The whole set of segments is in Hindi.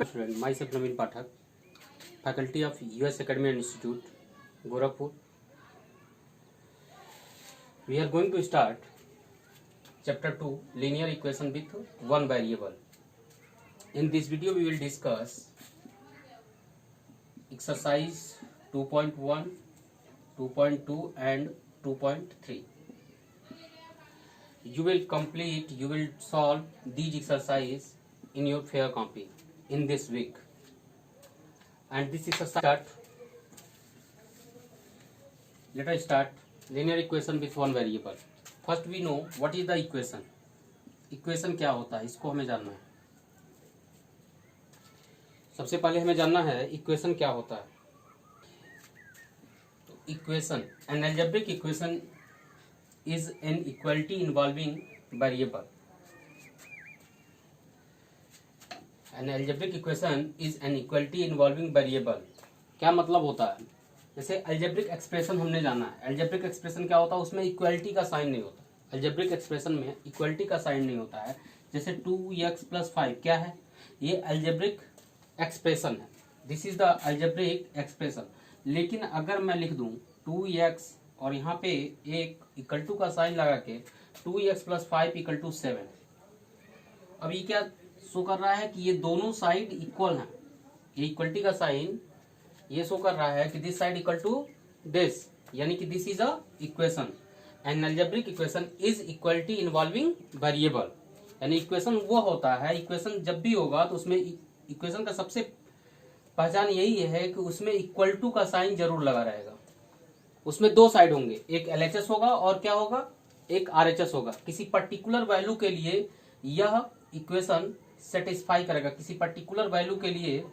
Student, myself Naveen Pathak, faculty of US Academy and Institute, Gorakhpur. We are going to start chapter 2, linear equation with one variable. In this video we will discuss exercise 2.1, 2.2 and 2.3. You will solve these exercises in your fair copy in this week. And this exercise let us start linear equation with one variable. First we know what is the equation. Equation क्या होता है, इसको हमें जानना है. सबसे पहले हमें जानना है इक्वेशन क्या होता है. तो equation, an algebraic equation is an equality involving variable. An algebraic equation is an equality involving variable. क्या मतलब होता है? जैसे algebraic expression हमने जाना है. algebraic expression क्या होता है? उसमें equality का साइन नहीं होता. algebraic expression में equality का साइन नहीं होता है. जैसे 2x + 5 क्या है? ये algebraic expression है. This is the algebraic expression. लेकिन अगर मैं लिख दूं 2x और यहाँ पे एक इक्वल टू का साइन लगा के 2x + 5 = 7. अब ये क्या शो कर रहा है कि ये दोनों साइड इक्वल हैं. ये इक्वलिटी का साइन ये शो कर रहा है कि this side equal to this, यानी कि this is a equation. An algebraic equation is equality involving variable. यानी इक्वेशन वो होता है, इक्वेशन जब भी होगा तो उसमें इक्वेशन का सबसे पहचान यही है कि उसमें इक्वल टू का साइन जरूर लगा रहेगा. उसमें दो साइड होंगे, एक LHS होगा और क्या होगा, एक RHS होगा. किसी पर्टिकुलर वैल्यू के लिए यह इक्वेशन सेटिस्फाई करेगा. किसी पर्टिकुलर वैल्यू के लिए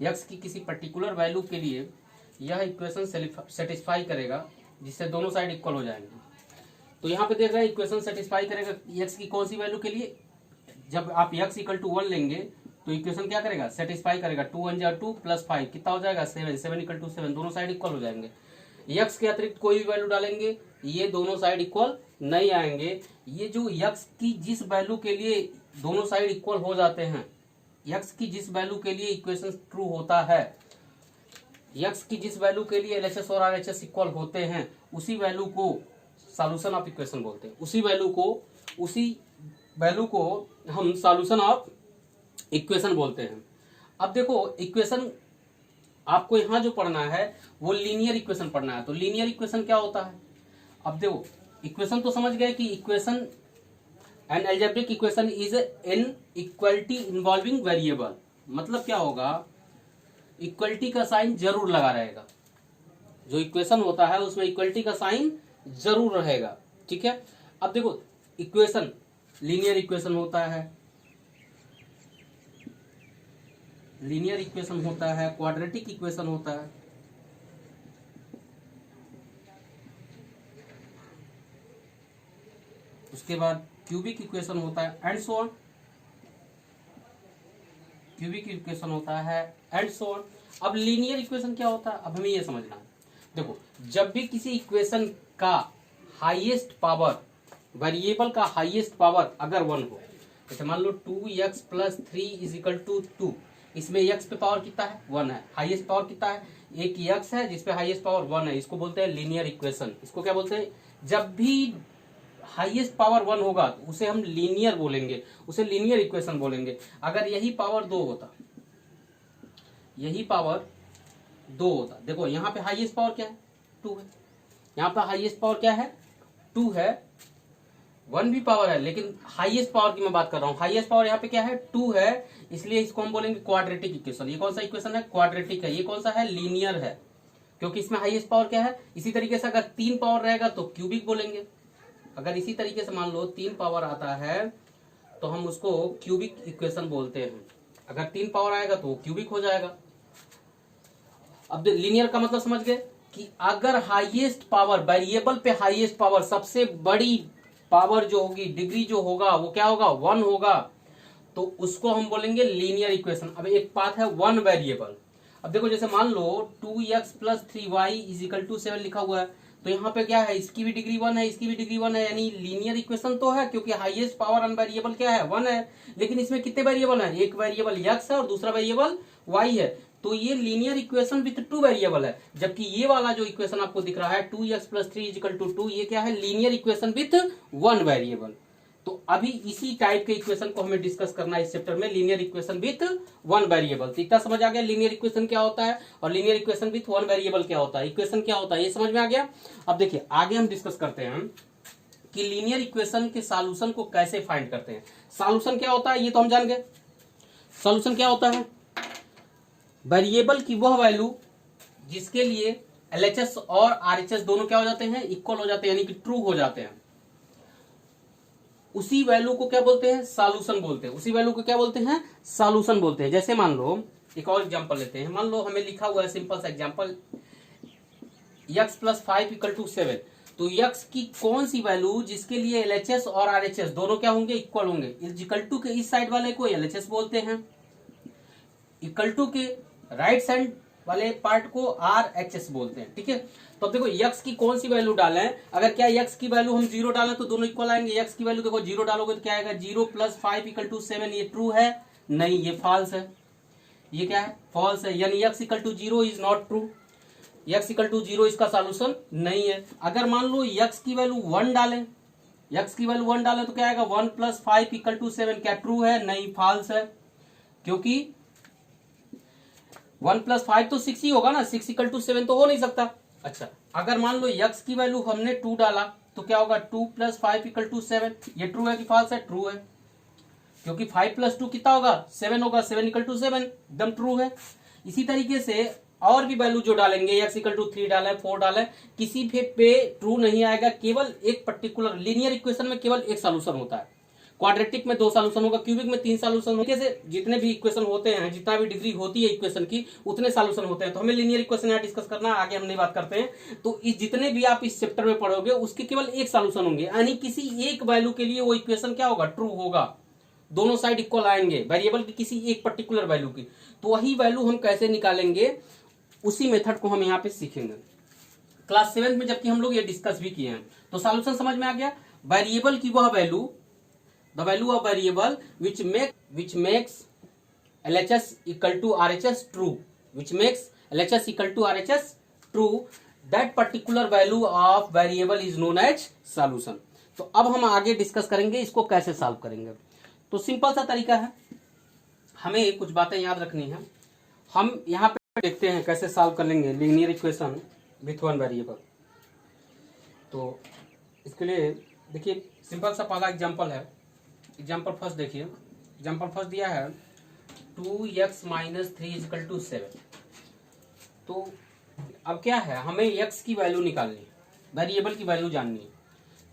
x की किसी पर्टिकुलर वैल्यू के लिए यह इक्वेशन सेटिस्फाई करेगा, जिससे दोनों साइड इक्वल हो जाएंगे. तो यहाँ पे देख रहे हैं इक्वेशन सेटिस्फाई करेगा x की कौन सी वैल्यू के लिए. जब आप x = 1 लेंगे तो इक्वेशन क्या करेगा, सेटिस्फाई करेगा. 2 × 1 = 2 + 5 कितना हो जाएगा, 7. 7 = 7, दोनों साइड इक्वल हो जाएंगे. x के अतिरिक्त कोई भी वैल्यू डालेंगे ये दोनों साइड इक्वल नहीं आएंगे. ये जो x की जिस वैल्यू के लिए दोनों साइड इक्वल हो जाते हैं, x की जिस वैल्यू के लिए इक्वेशन ट्रू होता है, x की जिस वैल्यू के लिए LHS और RHS इक्वल होते हैं, उसी वैल्यू को सॉल्यूशन ऑफ इक्वेशन बोलते हैं. उसी वैल्यू को हम सॉल्यूशन ऑफ इक्वेशन बोलते हैं. अब देखो इक्वेशन आपको यहां जो पढ़ना है वो लीनियर इक्वेशन पढ़ना है. तो लीनियर इक्वेशन क्या होता है, अब देखो इक्वेशन तो समझ गए कि equation an algebraic equation is an equality involving variable. मतलब क्या होगा, इक्वलिटी का साइन जरूर लगा रहेगा. जो इक्वेशन होता है उसमें इक्वलिटी का साइन जरूर रहेगा. ठीक है. अब देखो इक्वेशन लीनियर इक्वेशन होता है, लीनियर इक्वेशन होता है, क्वाड्रेटिक इक्वेशन होता है, उसके बाद क्यूबिक इक्वेशन होता है and so on. Cubic equation होता है एंड सो ऑन. अब लीनियर इक्वेशन क्या होता है, अब हमें ये समझना है. देखो जब भी किसी इक्वेशन का हाईएस्ट पावर, वेरिएबल का हाईएस्ट पावर अगर 1 हो, जैसे मान लो 2x + 3 = 2, इसमें x पे पावर कितना है, 1 है. हाईएस्ट पावर कितना है, एक x है जिसपे हाईएस्ट पावर 1 है. इसको बोलते हैं लीनियर इक्वेशन. इसको क्या बोलते हैं, जब भी हाईएस्ट पावर 1 होगा तो उसे हम लीनियर बोलेंगे, उसे लीनियर इक्वेशन बोलेंगे. अगर यही पावर 2 होता, यही पावर 2 होता, देखो यहाँ पे हाईएस्ट पावर क्या है, 2 है. यहाँ पे हाईएस्ट पावर क्या है, 2 है. 1 भी पावर है लेकिन हाईएस्ट पावर की मैं बात कर रहा हूँ. हाईएस्ट पावर यहाँ पे क्या है, 2 है. इसलिए इसको हम बोलेंगे क्वाड्रेटिक इक्वेशन. ये कौन सा इक्वेशन है, क्वाड्रेटिक है. ये कौन सा है, लीनियर है, क्योंकि इसमें हाईएस्ट पावर क्या है. इसी तरीके से अगर 3 पावर रहेगा तो क्यूबिक बोलेंगे. अगर इसी तरीके से मान लो 3 पावर आता है तो हम उसको क्यूबिक इक्वेशन बोलते हैं. अगर 3 पावर आएगा तो क्यूबिक हो जाएगा. अब लीनियर का मतलब समझ गए कि अगर हाईएस्ट पावर, वेरिएबल पे हाईएस्ट पावर, सबसे बड़ी पावर जो होगी, डिग्री जो होगा वो क्या होगा, 1 होगा, तो उसको हम बोलेंगे लीनियर इक्वेशन. अब एक पाथ है 1 वेरिएबल. अब देखो जैसे मान लो 2x + 3y = 7 लिखा हुआ है, तो यहाँ पे क्या है, इसकी भी डिग्री 1 है, इसकी भी डिग्री 1 है, यानी लीनियर इक्वेशन तो है, क्योंकि हाईएस्ट पावर अनवेरिएबल क्या है, 1 है। लेकिन इसमें कितने वेरिएबल है, एक वेरिएबल x है और दूसरा वेरिएबल y है, तो ये लीनियर इक्वेशन विथ 2 वेरिएबल है। जबकि ये वाला जो इक्वेशन आपको दिख रहा है 2x प्लस 3 इजिकल टू 2, ये क्या है, लीनियर इक्वेशन विथ 1 वेरिएबल। तो अभी इसी टाइप के इक्वेशन को हमें डिस्कस करना है इस चैप्टर में, लीनियर इक्वेशन विथ 1 वेरिएबल। तो इतना समझ आ गया लीनियर इक्वेशन क्या होता है और लीनियर इक्वेशन विथ 1 वेरिएबल क्या होता है, इक्वेशन क्या होता है, ये समझ में आ गया। अब देखिए आगे हम डिस्कस करते हैं कि लीनियर इक्वेशन के सॉल्यूशन को कैसे फाइंड करते हैं। सॉल्यूशन क्या होता है ये तो हम जान गए। सॉल्यूशन क्या होता है, वेरिएबल की वह वैल्यू जिसके लिए एलएचएस और आरएचएस दोनों क्या हो जाते हैं, इक्वल हो जाते हैं, यानी कि ट्रू हो जाते हैं, उसी वैल्यू को क्या बोलते हैं, सॉल्यूशन बोलते हैं। उसी वैल्यू को क्या बोलते हैं, सॉल्यूशन बोलते हैं। जैसे मान लो एक और एग्जांपल लेते हैं, मान लो हमें लिखा हुआ है सिंपल सा example, x plus 5 equal to 7। तो x की कौन सी वैल्यू जिसके लिए एलएचएस और आरएचएस दोनों क्या होंगे, इक्वल होंगे। इक्वल टू के इस साइड वाले को एलएचएस बोलते हैं, इक्वल टू के राइट साइड वाले पार्ट को आरएचएस बोलते हैं, ठीक है। तो अब देखो x की कौन सी वैल्यू डालें, अगर क्या x की वैल्यू हम 0 डालें तो दोनों इक्वल आएंगे। x की वैल्यू देखो 0 डालोगे तो क्या आएगा, 0 प्लस 5 इक्वल टू 7, ये ट्रू है, नहीं ये फॉल्स है, ये क्या है, फॉल्स है, यानी x equal to 0 is not true, x equal to 0 इसका सॉल्यूशन नहीं है। अगर मान लो x की वैल्यू 1 डालें, x की वैल्यू 1 डालें तो क्या आएगा, 1 प्लस 5 इक्वल टू 7, क्या ट्रू है, नहीं फॉल्स है, क्योंकि 1 प्लस 5 तो 6 ही होगा ना, 6 इक्वल टू 7 तो हो नहीं सकता। अच्छा अगर मान लो x की वैल्यू हमने 2 डाला तो क्या होगा, 2 प्लस 5 इक्वल टू 7, ये ट्रू है कि फॉल्स है, ट्रू है, क्योंकि 5 प्लस 2 कितना होगा, 7 होगा, 7 इक्वल टू 7 एकदम ट्रू है। इसी तरीके से और भी वैल्यू जो डालेंगे, x इक्वल टू 3 डालें, 4 डालें, किसी पे ट्रू नहीं आएगा। केवल एक पर्टिकुलर लीनियर इक्वेशन में केवल एक सॉल्यूशन होता है, क्वाड्रेटिक में 2 सॉल्यूशन होगा, क्यूबिक में 3 सॉल्यूशन होगा। जैसे जितने भी इक्वेशन होते हैं, जितना भी डिग्री होती है इक्वेशन की, उतने सॉल्यूशन होते हैं। तो हमें लीनियर इक्वेशन यहाँ डिस्कस करना है, आगे हम नहीं बात करते हैं। तो इस जितने भी आप इस चैप्टर में पढ़ोगे उसके केवल एक सॉल्यूशन होंगे, यानी किसी एक वैल्यू के लिए वो इक्वेशन क्या होगा, ट्रू होगा, दोनों साइड इक्वल आएंगे वेरिएबल की किसी एक पर्टिकुलर वैल्यू की। तो वही वैल्यू हम कैसे निकालेंगे, उसी मेथड को हम यहाँ पे सीखेंगे। क्लास 7 में जबकि हम लोग ये डिस्कस भी किए हैं। तो सॉल्यूशन समझ में आ गया, वेरिएबल की वह value, the value of variable which makes LHS equal to RHS true, which makes LHS equal to RHS true, that particular value of variable is known as solution। तो अब हम आगे डिस्कस करेंगे इसको कैसे सॉल्व करेंगे। तो सिंपल सा तरीका है, हमें कुछ बातें याद रखनी है। हम यहाँ पे देखते हैं कैसे सॉल्व कर लेंगे लीनियर इक्वेशन विथ 1 वेरिएबल। तो इसके लिए देखिए सिंपल सा पहला एग्जांपल है, एग्जाम्पल फर्स्ट देखिए। एग्जाम्पल फर्स्ट दिया है 2x माइनस 3 इजिकल टू 7। तो अब क्या है, हमें x की वैल्यू निकालनी है, वेरिएबल की वैल्यू जाननी है।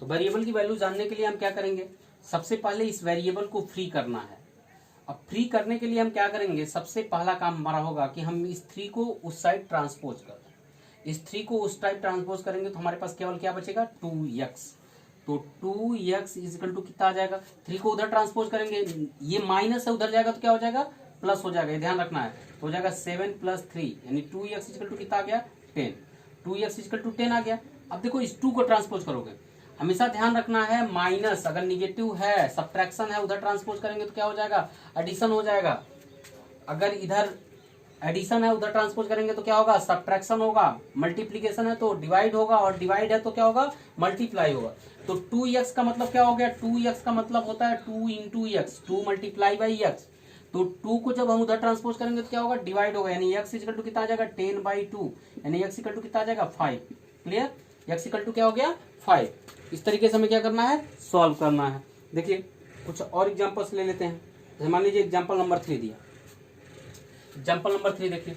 तो वेरिएबल की वैल्यू जानने के लिए हम क्या करेंगे, सबसे पहले इस वेरिएबल को फ्री करना है। अब फ्री करने के लिए हम क्या करेंगे, सबसे पहला काम हमारा होगा कि हम इस 3 को उस साइड ट्रांसपोज कर दें। इस 3 को उस टाइप ट्रांसपोज करेंगे तो हमारे पास केवल क्या बचेगा, 2x। तो 2x इजिकल टू कितना आ जाएगा, 3 को उधर ट्रांसपोज करेंगे, ये माइनस है, उधर जाएगा तो क्या हो जाएगा, प्लस हो जाएगा, ये ध्यान रखना है। तो हो जाएगा 7 प्लस 3, यानी 2x इजिकल टू कितना आ गया, 10। 2x इजिकल टू 10 आ गया। अब देखो इस 2 को ट्रांसपोज करोगे, हमेशा ध्यान रखना है माइनस अगर निगेटिव है, सब्ट्रैक्शन है, उधर ट्रांसपोज करेंगे तो क्या हो जाएगा, एडिशन हो जाएगा। अगर इधर एडिशन है उधर ट्रांसपोज करेंगे तो क्या होगा, सब्ट्रैक्शन होगा। मल्टीप्लीकेशन है तो डिवाइड होगा, और डिवाइड है तो क्या होगा, मल्टीप्लाई होगा। तो 2x का मतलब क्या हो गया, 2x का मतलब होता है 2 into x, 2 multiply by x. तो 2 को जब हम उधर ट्रांसपोज करेंगे तो क्या होगा, डिवाइड होगा, यानी x इक्वल टू कितना आ जाएगा, 10/2, यानी x इक्वल टू कितना आ जाएगा, 5। क्लियर, x इक्वल टू क्या हो गया, 5। इस तरीके से हमें क्या करना है, सॉल्व करना है। देखिए कुछ और एग्जाम्पल्स ले लेते हैं। जैसे मान लीजिए एग्जाम्पल नंबर 3 दिया, एग्जाम्पल नंबर 3 देखिए।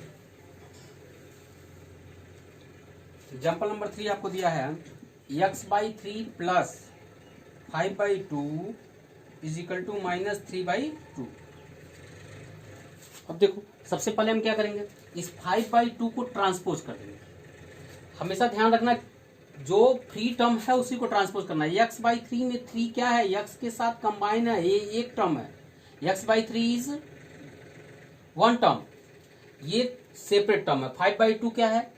एग्जाम्पल नंबर 3 आपको दिया है x/3 plus 5/2 is equal to minus 3/2। अब देखो सबसे पहले हम क्या करेंगे, इस 5/2 को ट्रांसपोज कर देंगे। हमेशा ध्यान रखना जो फ्री टर्म है उसी को ट्रांसपोज करना है। x/3 में 3 क्या है, x के साथ कंबाइन है, ये एक टर्म है। x/3 इज 1 टर्म, ये सेपरेट टर्म है। 5/2 क्या है,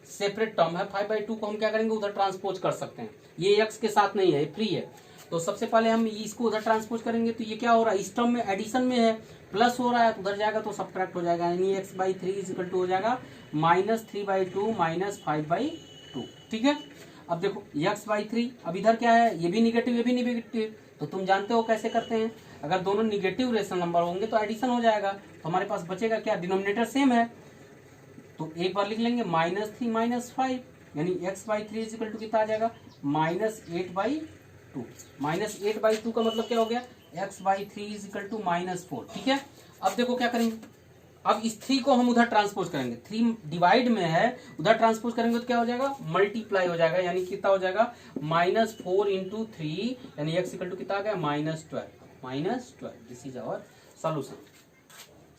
सेपरेट टर्म है, 5/2 को हम क्या करेंगे उधर ट्रांसपोज कर सकते हैं। ये x के साथ नहीं है, ये फ्री है। तो सबसे पहले हम इसको उधर ट्रांसपोज करेंगे तो ये क्या हो रहा है, इस टर्म में एडिशन में है, प्लस हो रहा है, तो उधर जाएगा तो सब्ट्रैक्ट हो जाएगा, यानी x/3 इज इक्वल टू हो जाएगा -3/2 -5/2। ठीक है। अब देखो x/3, अब इधर क्या है, ये भी निगेटिव ये भी निगेटिव, तो तुम जानते हो कैसे करते हैं, अगर दोनों निगेटिव रेशनल नंबर होंगे तो एडिशन हो जाएगा, तो हमारे पास बचेगा क्या, डिनोमिनेटर सेम है, तो एक बार लिख लेंगे -3 -5, यानी x/3 इज इक्वल टू कितना आ जाएगा, -8/2। -8/2 का मतलब क्या हो गया, x/3 इज इक्वल टू -4। ठीक है। अब देखो क्या करेंगे, अब इस 3 को हम उधर ट्रांसपोज करेंगे, 3 डिवाइड में है, उधर ट्रांसपोज करेंगे तो क्या हो जाएगा, मल्टीप्लाई हो जाएगा, यानी कितना हो जाएगा, -4 × 3, यानी x इक्वल टू कितना आ गया, -12। This is our solution.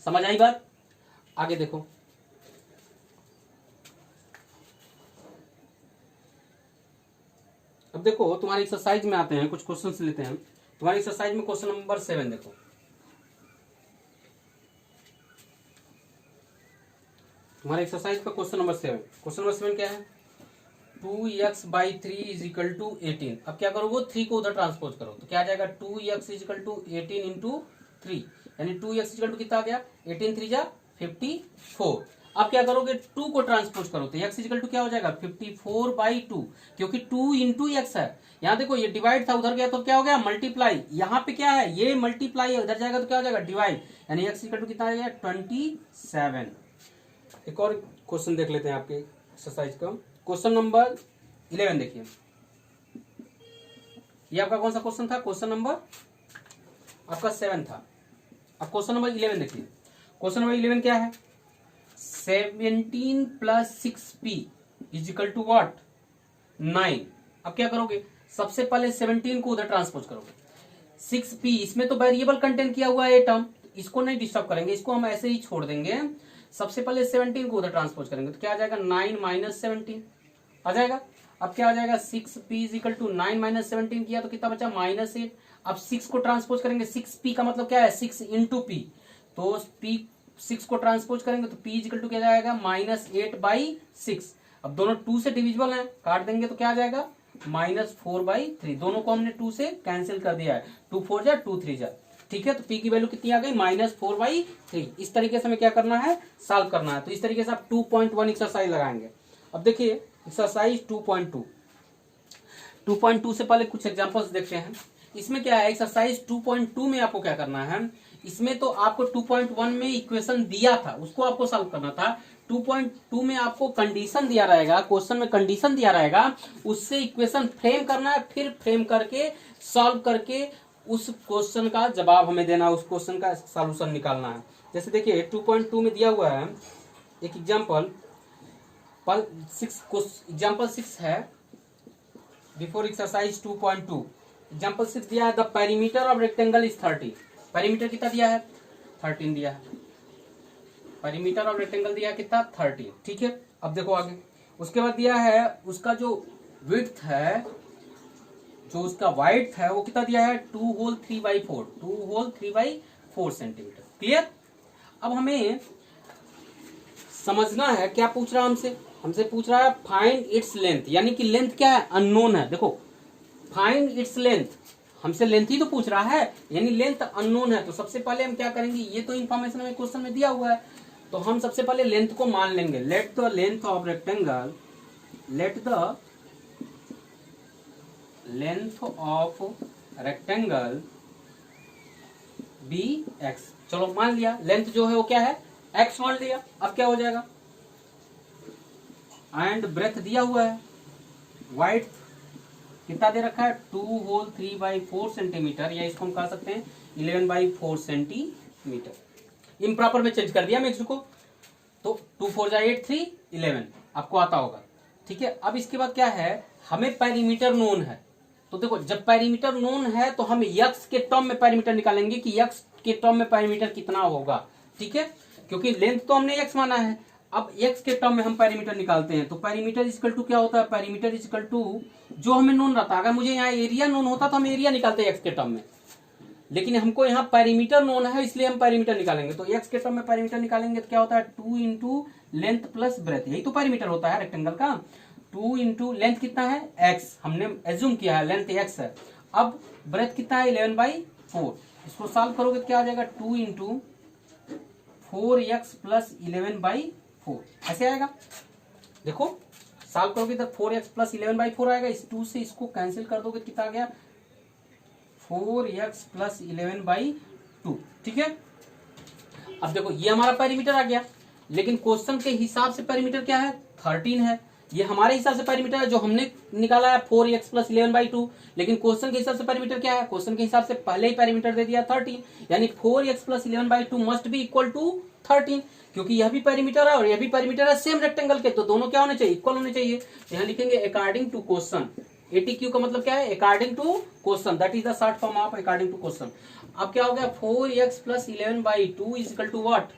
समझ आई बात। आगे देखो, अब देखो तुम्हारी एक्सरसाइज में आते हैं, कुछ क्वेश्चंस लेते हैं। तुम्हारी एक्सरसाइज में क्वेश्चन नंबर 7 देखो, तुम्हारे एक्सरसाइज का क्वेश्चन नंबर 7। क्वेश्चन नंबर 7 क्या है, 2x/3 इज इक्वल टू 18। अब क्या करोगे, 3 को उधर ट्रांसपोज करो तो क्या आ जाएगा, 2x इज इक्वल टू 18 × 3, यानी 2x इज इक्वल टू कितना आ गया, 18 3 जा 54। अब क्या करोगे, 2 को ट्रांसपोज करो तो x इज इक्वल टू क्या हो जाएगा, 54/2, क्योंकि 2 × x है। यहाँ देखो ये डिवाइड था, उधर गया तो क्या हो गया, मल्टीप्लाई। यहाँ पे क्या है, ये मल्टीप्लाई है, उधर जाएगा तो क्या हो जाएगा, डिवाइड, यानी x इक्वल टू कितना आ जाएगा, 27। एक और क्वेश्चन देख लेते हैं आपके एक्सरसाइज का, क्वेश्चन नंबर 11 देखिए। ये आपका कौन सा क्वेश्चन था, क्वेश्चन नंबर आपका 7 था। अब क्वेश्चन नंबर 11 देखिए। क्वेश्चन नंबर 11 क्या है, 17 + 6p is equal to what, 9। अब क्या करोगे, सबसे पहले 17 को उधर ट्रांसपोज करोगे, 6p इसमें तो वेरिएबल कंटेन किया हुआ है ये टर्म, इसको नहीं डिस्टर्ब करेंगे, इसको हम ऐसे ही छोड़ देंगे। सबसे पहले 17 को उधर ट्रांसपोज करेंगे तो क्या आ जाएगा, 9 - 17 आ जाएगा। अब क्या आ जाएगा, 6p इज इक्वल टू 9 - 17 किया तो कितना बचा, -8। अब 6 को ट्रांसपोज करेंगे, 6p का मतलब क्या है, 6 × p, तो p 6 को ट्रांसपोज करेंगे तो p इज इक्वल टू क्या जाएगा, -8/6। अब दोनों 2 से डिविजिबल हैं, काट देंगे तो क्या आ जाएगा, -4/3। दोनों को हमने 2 से कैंसिल कर दिया है, 2 4 जा 2 3 जा। ठीक है, तो p की वैल्यू कितनी आ गई, -4/3। इस तरीके से हमें क्या करना है, सॉल्व करना है। तो इस तरीके से आप 2.1 एक्सरसाइज लगाएंगे। अब देखिए एक्सरसाइज 2.2 से पहले कुछ एग्जांपल्स देखते हैं। इसमें क्या है, एक्सरसाइज 2.2 में आपको क्या करना है, इसमें तो आपको 2.1 में इक्वेशन दिया था, उसको आपको सॉल्व करना था। 2.2 में आपको कंडीशन दिया रहेगा, क्वेश्चन में कंडीशन दिया रहेगा, उससे इक्वेशन फ्रेम करना है, फिर फ्रेम करके सॉल्व करके उस क्वेश्चन का जवाब हमें देना, उस क्वेश्चन का सॉल्यूशन निकालना है। जैसे देखिए 2.2 में दिया हुआ है एक एग्जांपल 6 है, बिफोर एक्सरसाइज 2.2 एग्जांपल 6 दिया है, the perimeter of rectangle is 30। Perimeter कितना दिया है, 13 दिया है। पेरीमीटर ऑफ रेक्टेंगल दिया है कितना, 13। ठीक है, अब देखो आगे, उसके बाद दिया है उसका जो विड्थ है, जो उसका वाइड है वो कितना दिया है, 2 होल 3/4 सेंटीमीटर। क्लियर। अब हमें समझना है क्या पूछ रहा है हमसे पूछ रहा है फाइंड इट्स लेंथ, यानी कि लेंथ क्या है, अननोन है। देखो फाइंड इट्स लेंथ, हमसे लेंथ ही तो पूछ रहा है, यानी लेंथ अननोन है। तो सबसे पहले हम क्या करेंगे, ये तो इंफॉर्मेशन हमें क्वेश्चन में दिया हुआ है, तो हम सबसे पहले लेंथ को मान लेंगे। Let the length of rectangle, let the length of rectangle be X. चलो मान लिया, लेंथ जो है वो क्या है, एक्स मान लिया। अब क्या हो जाएगा, एंड ब्रेथ दिया हुआ है, वाइड कितना दे रखा है, 2 होल 3/4 सेंटीमीटर, या इसको हम कह सकते हैं 11/4 सेंटीमीटर। इम्प्रॉपर में चेंज कर दिया मैं को, तो 2 4 जा 8 3 11 आपको आता होगा। ठीक है, अब इसके बाद क्या है, हमें पेरीमीटर नोन है। तो देखो जब पेरीमीटर नोन है तो हम यक्स के टर्म में पेरीमीटर निकालेंगे कि यक्स के टर्म में पेरीमीटर कितना होगा। ठीक है, क्योंकि लेंथ तो हमने एक्स माना है, अब एक्स के टर्म में हम पेरीमीटर निकालते हैं। तो पेरीमीटर इक्वल टू क्या होता है, पेरीमीटर इक्वल टू जो हमें नोन रहता है, अगर मुझे यहाँ एरिया नोन होता तो हम एरिया निकालते हैं एक्स के टर्म में। लेकिन हमको यहाँ पैरीमीटर नोन है, इसलिए हम पैरीमीटर निकालेंगे। तो एक्स के टर्म में पैरीमीटर निकालेंगे तो क्या होता है, 2 इंटू लेंथ प्लस ब्रेथ, यही तो पैरीमीटर होता है रेक्टेंगल का। 2 इंटू लेंथ कितना है एक्स, हमने एज्यूम किया है लेंथ एक्स है। अब ब्रेथ कितना है 11/4, इसको सॉल्व करोगे तो क्या आ जाएगा 2 इंटू 4x प्लस 11/4, ऐसे आएगा। देखो सॉल्व करोगे तो 4x प्लस 11/4 आएगा, इस 2 से इसको कैंसिल कर दोगे कितना आ गया 4x प्लस 11/2, ठीक है। अब देखो ये हमारा पैरीमीटर आ गया, लेकिन क्वेश्चन के हिसाब से पैरीमीटर क्या है 13 है। ये हमारे हिसाब से पैरीमीटर है जो हमने निकाला है 4x प्लस 11/2, लेकिन क्वेश्चन के हिसाब से पैरीमीटर क्या है, क्वेश्चन के हिसाब से पहले ही पैरीमीटर दे दिया 13, यानी 4x plus 11/2 must be equal to 13, क्योंकि यह भी पैरीमीटर है और यह भी पैरीमीटर है सेम रेक्टेंगल के, तो दोनों क्या होने चाहिए, इक्वल होने चाहिए। यहाँ लिखेंगे अकॉर्डिंग टू क्वेश्चन, ATQ का मतलब क्या है, according to question, that is the short form of according to question. अब क्या हो गया 4x plus 11/2 is equal to what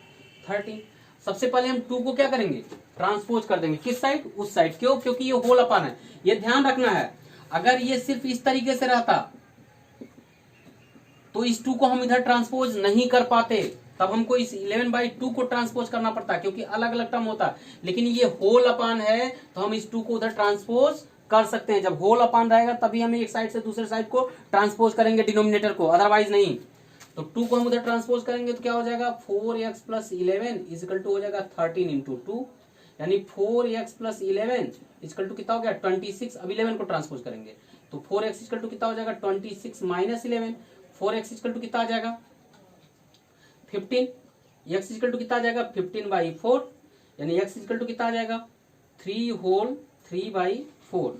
13। सबसे पहले हम 2 को क्या करेंगे, ट्रांसपोज कर देंगे, किस साइड, उस साइड, क्यों, क्योंकि ये होल अपान है। ये ध्यान रखना है, अगर ये सिर्फ इस तरीके से रहता तो इस 2 को हम इधर ट्रांसपोज नहीं कर पाते, तब हमको इस 11/2 को ट्रांसपोज करना पड़ता, क्योंकि अलग अलग टर्म होता। लेकिन ये होल अपान है तो हम इस 2 को उधर ट्रांसपोज कर सकते हैं। जब होल अपान रहेगा तभी हम एक साइड से दूसरे साइड को ट्रांसपोज करेंगे डिनोमिनेटर को, अदरवाइज नहीं। तो 2 को हम उधर ट्रांसपोज करेंगे तो क्या हो जाएगा 4x plus 11 is equal to हो जाएगा 13 इंटू 2, यानी 4x प्लस 11 इक्वल टू कितना हो गया 26। अब 11 को ट्रांसपोज करेंगे तो 4x इक्वल टू कितना हो जाएगा 26 माइनस 11, 4x इक्वल टू कितना आ जाएगा 15, x इक्वल टू कितना आ जाएगा 15/4, यानी x इक्वल टू कितना आ जाएगा 3 होल 3/4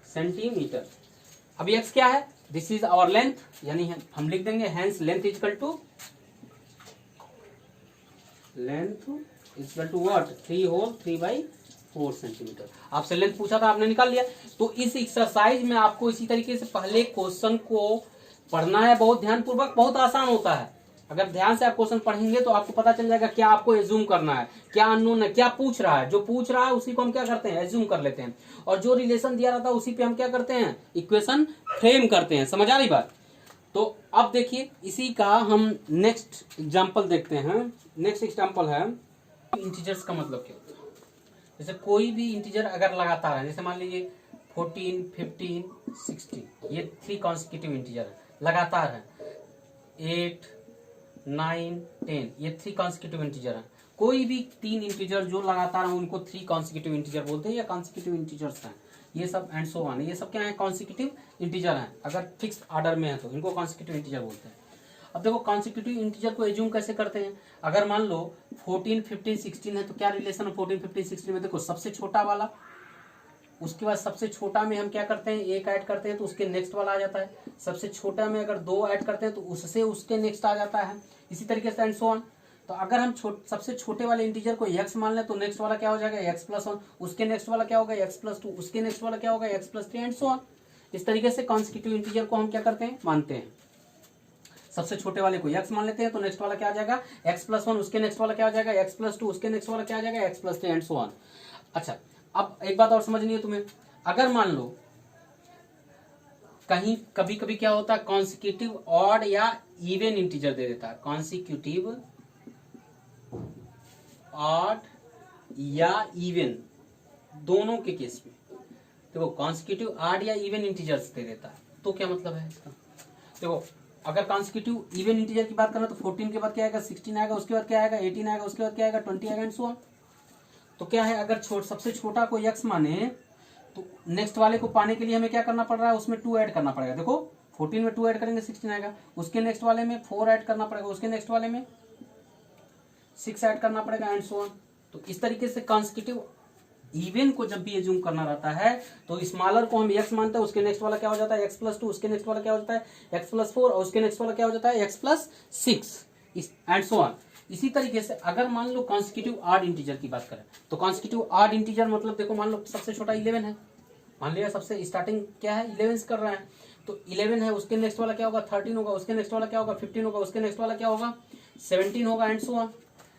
सेंटीमीटर। अब x क्या है, दिस इज आवर लेंथ, यानी हम लिख देंगे hence length equal to what 3 whole 3/4 centimetre. आपसे लेंथ पूछा था, आपने निकाल लिया। तो इस एक्सरसाइज में आपको इसी तरीके से पहले क्वेश्चन को पढ़ना है बहुत ध्यानपूर्वक, बहुत आसान होता है। अगर ध्यान से आप क्वेश्चन पढ़ेंगे तो आपको पता चल जाएगा क्या आपको एज्यूम करना है, क्या अननोन है, क्या पूछ रहा है। जो पूछ रहा है उसी को हम क्या करते हैं, एज्यूम कर लेते हैं, और जो रिलेशन दिया रहता है उसी पे हम क्या करते हैं, इक्वेशन फ्रेम करते हैं। समझ आ रही बात। तो अब देखिए इसी का हम नेक्स्ट एग्जाम्पल देखते हैं। नेक्स्ट एग्जाम्पल है इंटीजर्स का मतलब क्या होता है। जैसे कोई भी इंटीजर अगर लगातार है, जैसे मान लीजिए 14, 15, 16, ये 3 कॉन्सिक्यूटिव इंटीजर है, लगातार है। 8, 9, 10, ये 3 कॉन्सिक्यूटिव इंटीजर है। कोई भी 3 इंटीजर जो लगातार हैं उनको 3 कॉन्सिक्यूटिव इंटीजर बोलते हैं या कॉन्सिक्यूटिव इंटीजर्स हैं। ये सब एंड सो ऑन, ये सब क्या है, कॉन्सिक्यूटिव इंटीजर हैं। अगर फिक्स ऑर्डर में है तो इनको कॉन्सिक्यूटिव इंटीजर बोलते हैं। अब देखो कॉन्सिक्यूटिव इंटीजर को एज्यूम कैसे करते हैं। अगर मान लो 14, 15, 16 है तो क्या रिलेशन है 14, 15, 16 में, देखो सबसे छोटा वाला, उसके बाद सबसे छोटा में हम क्या करते हैं 1 ऐड करते हैं तो उसके नेक्स्ट वाला आ जाता है। सबसे छोटा में अगर 2 ऐड करते हैं तो उससे उसके नेक्स्ट आ जाता है। इसी तरीके से एंड सो ऑन। तो अगर हम सबसे छोटे वाले इंटीजर को x मान लें तो नेक्स्ट वाला क्या हो जाएगा x+1, उसके नेक्स्ट वाला क्या होगा x+2, उसके नेक्स्ट वाला क्या होगा x+3 एंड सो ऑन। इस तरीके से कॉन्सिक्यूटिव इंटीजर को हम क्या करते हैं, मानते हैं। सबसे छोटे वाले को x मान लेते हैं तो नेक्स्ट वाला क्या आ जाएगा x+1, उसके नेक्स्ट वाला क्या आ जाएगा x+2, उसके नेक्स्ट वाला क्या आ जाएगा x+3 एंड सो ऑन। अच्छा, अब एक बात और समझनी है तुम्हें। अगर मान लो कहीं कभी कभी क्या होता है कॉन्सिक्यूटिव ऑड या इवन इंटीजर दे देता है, कॉन्सिक्यूटिव ऑड या इवन दोनों के केस में देखो कॉन्सिक्यूटिव ऑड या इवन इंटीजर्स दे देता है। तो क्या मतलब है इसका, देखो अगर कॉन्सिक्यूटिव इवन इंटीजर की बात करना तो 14 के बाद क्या आएगा 16 आएगा, उसके बाद क्या आएगा 18 आएगा, उसके बाद क्या आएगा 20 आएगा एंड सो ऑन। तो क्या है, अगर सबसे छोटा को x माने तो नेक्स्ट वाले को पाने के लिए हमें क्या करना पड़ रहा है, उसमें 2 ऐड करना पड़ेगा। देखो 14 में 2 ऐड करेंगे 16 आएगा, उसके नेक्स्ट वाले में 4 ऐड करना पड़ेगा, उसके नेक्स्ट वाले में 6 ऐड करना पड़ेगा एंड सो ऑन। तो इस तरीके से कॉन्सिक्यूटिव इवन को जब भी एज्यूम करना रहता है तो स्मॉलर को हम x मानते हैं, उसके नेक्स्ट वाला क्या हो जाता है x+2, उसके नेक्स्ट वाला क्या हो जाता है x+4 और उसके नेक्स्ट वाला क्या हो जाता है x+6 एंड सो ऑन। इसी तरीके से अगर मान लो कॉन्सिक्यूटिव ऑड इंटीजर की बात करें तो कॉन्सिक्यूटिव ऑड इंटीजर मतलब देखो मान लो सबसे छोटा 11 है, मान लिया सबसे स्टार्टिंग क्या है 11 से कर रहा है, तो 11 है, उसके नेक्स्ट वाला क्या होगा 13 होगा, उसके नेक्स्ट वाला क्या होगा 15 होगा, उसके नेक्स्ट वाला क्या होगा 17 होगा एंड सो ऑन।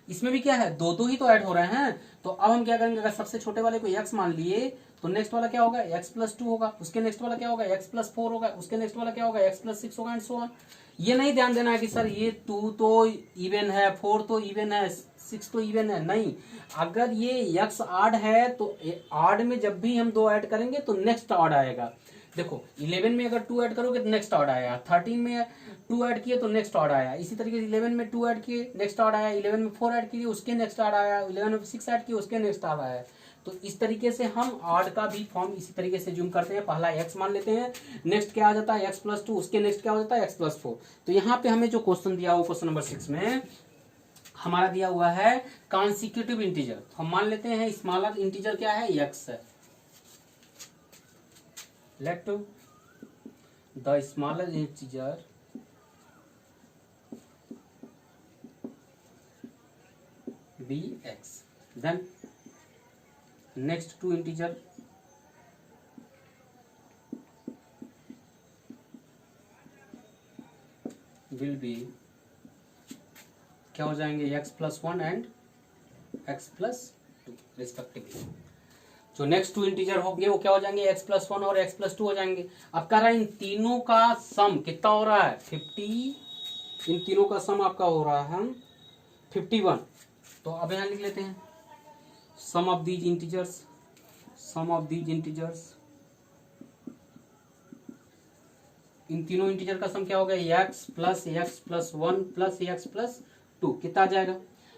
इसमें भी क्या है दो ही तो ऐड हो रहे हैं। तो अब हम क्या करेंगे, अगर सबसे छोटे वाले को x मान लिए तो नेक्स्ट वाला क्या होगा, x+2 होगा, उसके नेक्स्ट वाला क्या होगा, x+4 होगा, उसके नेक्स्ट वाला क्या होगा, x+6 होगा, एंड सो ऑन। ये नहीं ध्यान देना है कि सर ये 2 तो इवन है, 4 तो इवन है, 6 तो इवन है, नहीं। अगर ये x ऑड है तो ऑड में जब भी हम 2 ऐड करेंगे तो नेक्स्ट ऑड आएगा। देखो 11 में अगर 2 ऐड करोगे तो नेक्स्ट ऑड आया, 13 में 2 ऐड किए तो नेक्स्ट ऑड आया, इसी तरीके से 11 में 2 ऐड किए नेक्स्ट ऑड आया, 11 में 4 ऐड किए उसके नेक्स्ट ऑड आया, 11 में 6 ऐड किए उसके नेक्स्ट ऑड आया। तो इस तरीके से हम ऑड का भी फॉर्म इसी तरीके से जूम करते हैं। पहला x मान लेते हैं, नेक्स्ट क्या आ जाता है x+2, उसके नेक्स्ट क्या हो जाता है x+4। तो यहाँ पे हमें जो क्वेश्चन दिया हुआ क्वेश्चन नंबर 6 में हमारा दिया हुआ है कॉन्सिक्यूटिव इंटीजर। हम मान लेते हैं स्मॉलर इंटीजर क्या है, x है। Let the smaller integer be x, then next 2 integer will be क्या हो जाएंगे, x+1 एंड x+2 रिस्पेक्टिवली। जो नेक्स्ट 2 इंटीजर होंगे वो क्या हो जाएंगे, x+1 और x+2 हो जाएंगे। अब कह रहा है इन तीनों का सम कितना हो रहा है, 50। इन तीनों का सम आपका हो रहा है 51। तो अब यहां लिख लेते हैं sum of these integers, sum of these integers, इन तीनों इंटीजर का सम क्या हो गया, x+1 प्लस x+2 कितना आ जाएगा,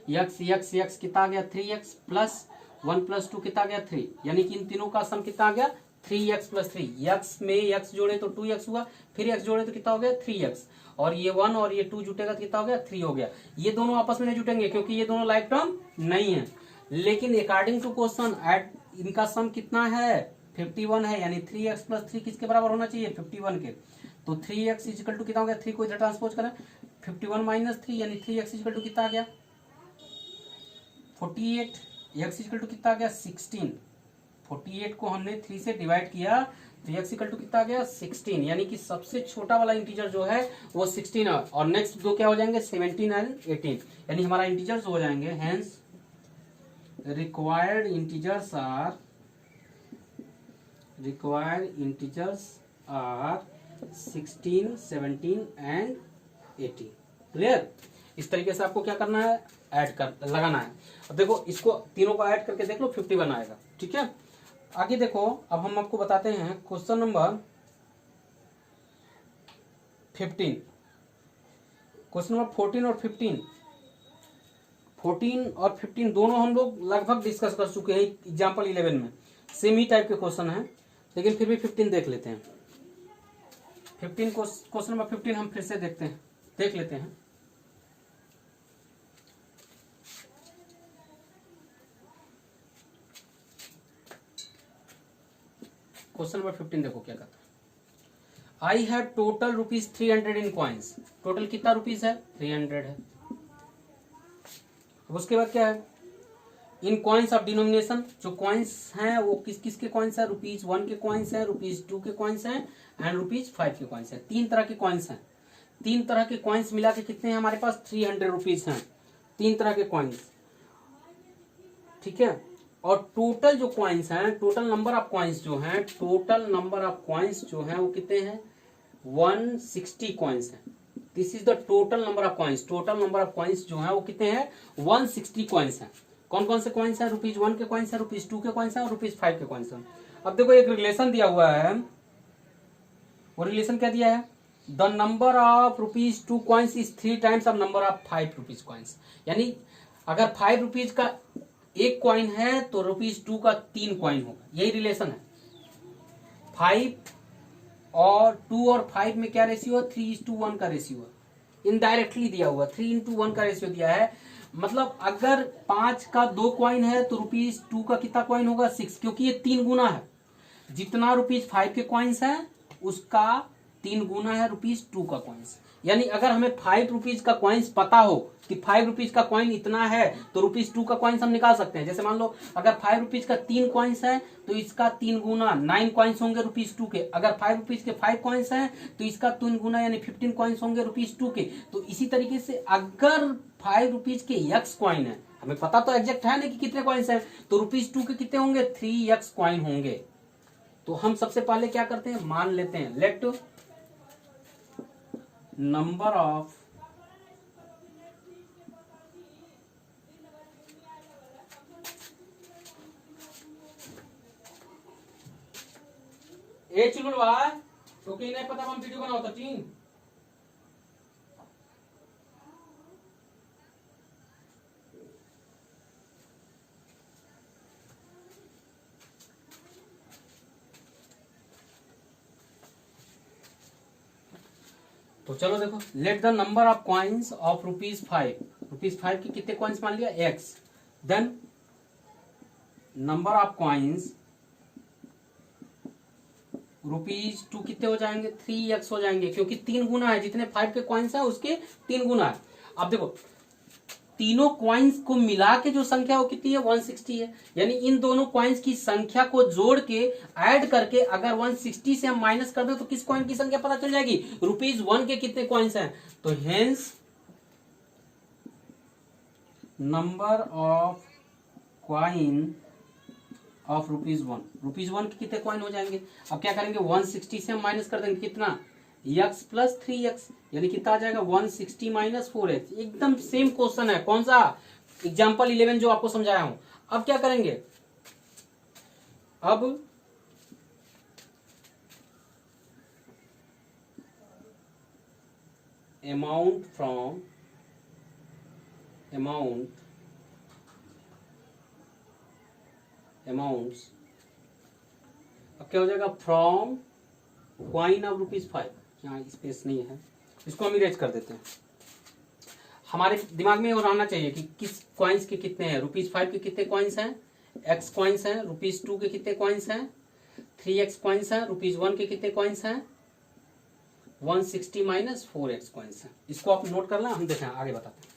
x कितना आ गया 3x प्लस 1+2 कितना आ गया 3, यानी कि इन तीनों का सम कितना आ गया 3x+3। x में x जोड़े तो 2x हुआ, फिर x जोड़े तो कितना हो गया 3x, और ये 1 और ये 2 जुटेगा तो कितना हो गया 3 हो गया। ये दोनों आपस में नहीं जुटेंगे क्योंकि ये दोनों लाइक टर्म नहीं है, लेकिन अकॉर्डिंग टू क्वेश्चन इनका सम कितना है 51 है, यानी 3x+3 किसके बराबर होना चाहिए 51 के। तो 3x इक्वल टू कितना हो गया, 3 को इधर ट्रांसपोज करें 51 - 3 यानी 3x इक्वल टू कितना आ गया 48, x इक्वल टू कितना आ गया 16। 48 को हमने 3 से डिवाइड किया तो x इक्वल टू कितना आ गया 16, यानी कि सबसे छोटा वाला इंटीजर जो है वो 16 है, और नेक्स्ट दो क्या हो जाएंगे 17 एंड 18, यानी हमारा इंटीजर्स हो जाएंगे। Hence required integers are 16, 17 and 18। Clear. इस तरीके से आपको क्या करना है, ऐड कर लगाना है। अब देखो इसको तीनों को ऐड करके देख लो 51 आएगा। ठीक है, आगे देखो अब हम आपको बताते हैं क्वेश्चन नंबर 15। क्वेश्चन नंबर 14 और 15, 14 और 15 दोनों हम लोग लगभग डिस्कस कर चुके हैं एग्जाम्पल 11 में। सेम ही टाइप के क्वेश्चन है, लेकिन फिर भी 15 देख लेते हैं। 15 क्वेश्चन नंबर 15 हम फिर से देख लेते हैं। क्वेश्चन नंबर 15 देखो क्या कहता है, I have total rupees 300 in coins. Total कितना रुपीज है 300 है। अब उसके बाद क्या है, इन कॉइन्स ऑफ डिनोमिनेशन, जो कॉइन्स हैं वो किस किस के कॉइन्स है, ₹1 के कॉइन्स हैं, ₹2 के कॉइन्स हैं एंड ₹5 के कॉइन्स हैं। 3 तरह के कॉइन्स हैं। 3 तरह के कॉइन्स मिला के कितने हैं हमारे पास 300 रुपीज हैं। 3 तरह के कॉइन्स, ठीक है। और टोटल जो कॉइन्स हैं, टोटल नंबर ऑफ कॉइन्स जो हैं, टोटल नंबर ऑफ कॉइन्स जो हैं वो कितने हैं 160 कॉइन्स हैं। This is the total number of coins. Total number of coins जो हैं वो कितने हैं 160 कॉइन्स हैं। कौन कौन से कॉइन्स हैं, ₹1 के कॉइन्स हैं, ₹2 के कॉइन्स हैं और ₹5 के कॉइन्स हैं। अब देखो एक रिलेशन दिया हुआ है, वो रिलेशन क्या दिया है, the number of ₹2 coins is 3 times of number of ₹5 coins. यानी अगर ₹5 का एक कॉइन है तो ₹2 का 3 कॉइन होगा, यही रिलेशन है। 5 और 2 और 5 में क्या रेशियो है 3:1 का रेशियो है। इनडायरेक्टली दिया हुआ 3:1 का रेशियो दिया है। मतलब अगर 5 का 2 कॉइन है तो ₹2 का कितना कॉइन होगा 6, क्योंकि ये 3 गुना है। जितना ₹5 के कॉइन्स है उसका 3 गुना है ₹2 का कॉइन्स। यानी अगर हमें ₹5 का कॉइन्स पता हो कि ₹5 का कॉइन इतना है तो ₹2 का कॉइन्स हम निकाल सकते हैं। जैसे मान लो अगर ₹5 का 3 कॉइन्स है तो इसका 3 गुना 9 कॉइन्स होंगे ₹2 के। अगर ₹5 के 5 कॉइन्स हैं तो इसका 3 गुना यानी 15 कॉइन्स होंगे ₹2 के। तो इसी तरीके से अगर ₹5 के x कॉइन है, हमें पता तो एग्जैक्ट है ना कि कितने कॉइन्स है, तो ₹2 के कितने होंगे 3x कॉइन होंगे। तो हम सबसे पहले क्या करते हैं, मान लेते हैं लेट नंबर ऑफ ए चिलुल भाई तो कहीं नहीं पता हम वीडियो बनाओ तो टीम तो चलो देखो, let the number of coins of ₹5, ₹5 के कितने कॉइन्स मान लिया x, then number of coins ₹2 कितने हो जाएंगे, 3x हो जाएंगे, क्योंकि 3 गुना है, जितने 5 के कॉइन्स है उसके 3 गुना है। अब देखो तीनों कॉइन्स को मिला के जो संख्या वो कितनी है, 160 है। यानी इन दोनों कॉइन्स की संख्या को जोड़ के ऐड करके अगर 160 से हम माइनस कर दें तो किस कॉइन की संख्या पता चल जाएगी, ₹1 के कितने कॉइन्स हैं। तो hence number of coin of ₹1 के कितने कॉइन हो जाएंगे। अब क्या करेंगे, 160 से हम माइनस कर देंगे कितना, x प्लस 3x, यानी कितना आ जाएगा 160 माइनस 4x। एकदम सेम क्वेश्चन है, कौन सा, एग्जाम्पल 11 जो आपको समझाया हूं। अब क्या करेंगे, अब अमाउंट फ्रॉम अमाउंट्स, अब क्या हो जाएगा, फ्रॉम कॉइन ऑफ ₹5, यहाँ स्पेस नहीं है, इसको हम इरेज कर देते हैं। हमारे दिमाग में और आना चाहिए कि किस कॉइन्स के कितने हैं, ₹5 के कितने कॉइन्स हैं, x कॉइन्स हैं, ₹2 के कितने कॉइन्स हैं, 3x कॉइन्स हैं, ₹1 के कितने कॉइन्स हैं, 160 माइनस 4x कॉइन्स हैं। इसको आप नोट कर लें, हम देखें आगे बताते हैं।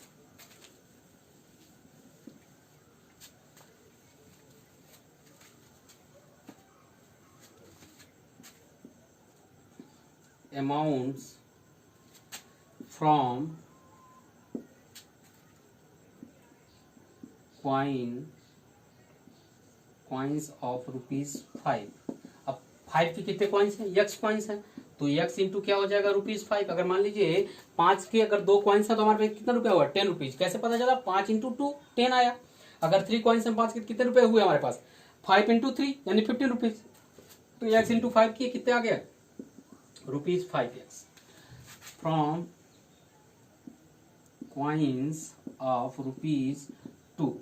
Amounts from coins of ₹5। अब 5 के कितने कॉइन्स हैं, x कॉइन्स हैं, तो x इंटू क्या हो जाएगा ₹5। अगर मान लीजिए 5 के अगर 2 कॉइन्स है तो हमारे पास कितना रुपया हुआ, ₹10। कैसे पता चला, 5 इंटू 2 10 आया। अगर 3 कॉइन्स हैं 5 के कितने रुपए हुए हमारे पास, 5 इंटू 3 यानी ₹15। तो x इंटू 5 के कितने आ गया, ₹5x फ्रॉम कॉइन्स ऑफ ₹2।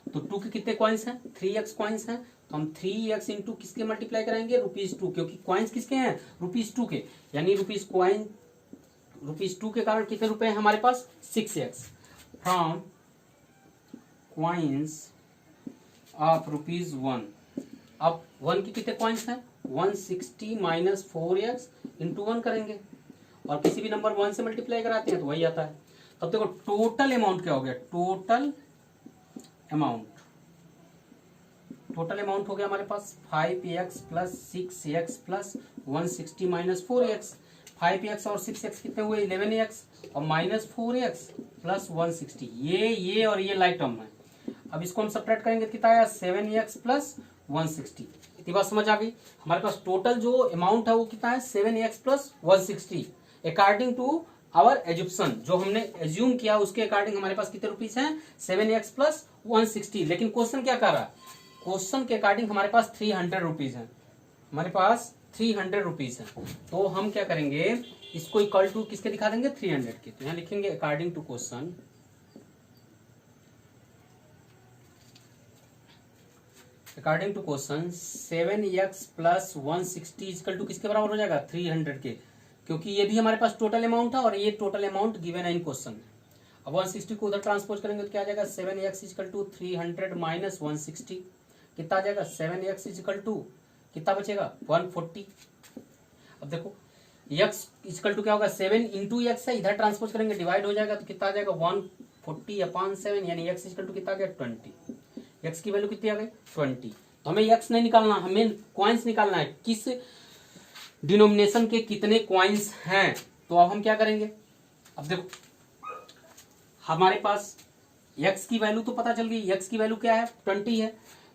तो 2 के कितने कॉइन्स हैं, 3x कॉइन्स हैं, तो हम 3x इंटू किसके मल्टीप्लाई करेंगे, ₹2, क्योंकि कॉइन्स किसके हैं, ₹2 के, यानी ₹2 के कारण कितने रुपए हैं हमारे पास, 6x फ्रॉम कॉइन्स ऑफ ₹1। अब 1 के कितने कॉइन्स हैं, 160 माइनस 4x इंटू 1 करेंगे, और किसी भी नंबर 1 से मल्टीप्लाई कराते हैं तो वही आता है। अब देखो टोटल अमाउंट क्या हो गया, टोटल अमाउंट हो गया हमारे पास 5x plus 6x plus 160 minus 4x। 5x और 6x कितने हुए, 11x, और माइनस 4x प्लस 160, ये और ये लाइक टर्म है। अब इसको हम सब्ट्रैक्ट करेंगे कितना आया, 7x प्लस 160। इतनी बात समझ आ गई। हमारे पास टोटल जो अमाउंट है वो कितना है, 7x plus 160। According to our assumption, जो हमने एज्यूम किया उसके अकॉर्डिंग हमारे पास कितने रुपीस हैं, 7x प्लस 160। लेकिन क्वेश्चन क्या कर रहा है, क्वेश्चन के अकॉर्डिंग हमारे पास 300 रुपीज है, हमारे पास 300 रुपीज है। तो हम क्या करेंगे, इसको इक्वल टू किसके दिखा देंगे, 300 के। तो यहाँ लिखेंगे according to question, according to question 7x plus 160 equal to किसके बराबर हो जाएगा, 300 के, क्योंकि ये भी हमारे पास टोटल अमाउंट है और ये टोटल अमाउंट गिवन है इन क्वेश्चन। अब 160 को उधर ट्रांसपोज करेंगे तो क्या आ जाएगा, 7x इक्वल टू 300 माइनस 160 कितना आ जाएगा, 7x इक्वल टू कितना बचेगा, 140। अब देखो x इक्वल टू क्या होगा, 7 इंटू एक्स है, इधर ट्रांसपोज करेंगे डिवाइड हो जाएगा तो कितना आ जाएगा 140/7, यानी x इक्वल टू कितना आ गया 20। x की वैल्यू कितनी आ गई 20। तो हमें x नहीं निकालना, हमें कॉइन्स निकालना है, किस डिनोमिनेशन के कितने कॉइन्स हैं। तो अब हम क्या करेंगे, अब देखो हमारे पास x की वैल्यू तो पता चल गई, x की वैल्यू क्या है 20 है,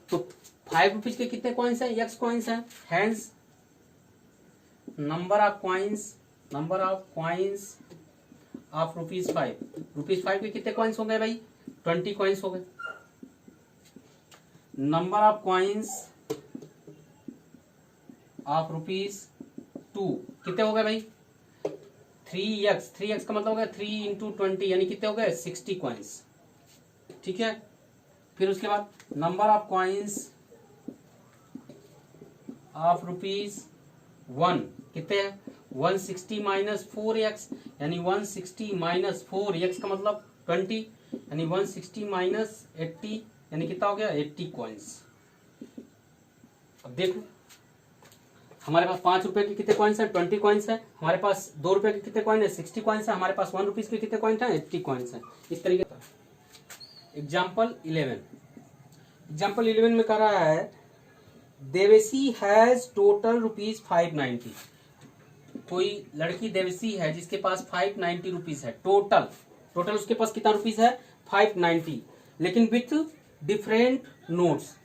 तो ₹5 के कितने कॉइन्स हैं? x कॉइन्स हैं। Hence number of coins of ₹5। ₹5 के कितने कॉइन्स हो गए भाई? 20 कॉइन्स हो गए। नंबर ऑफ कॉइन्स ऑफ ₹2 कितने हो गए भाई? 3x का मतलब हो गया 3 इंटू 20 यानी कितने हो गए? 60 कॉइन्स। ठीक है, फिर उसके बाद नंबर ऑफ कॉइन्स ऑफ ₹1 कितने हैं? 160 माइनस 4x यानी 160 माइनस 4x का मतलब 20 यानी 160 माइनस 80 यानी कितना हो गया? 80 कॉइन्स। अब देखो हमारे पास ₹5 के कितने कॉइन्स हैं? 20 कॉइन्स हैं। हमारे पास ₹2 के कितने कॉइन है? 60 कॉइन्स है। हमारे पास ₹1 के कितने कॉइन है? 80 कॉइन्स हैं। इस तरीके का एग्जाम्पल 11 में कह रहा है देवेशी हैज टोटल ₹590। कोई लड़की देवेशी है जिसके पास ₹590 है। टोटल उसके पास कितना रुपीज है? 590, लेकिन विथ डिफरेंट नोट्स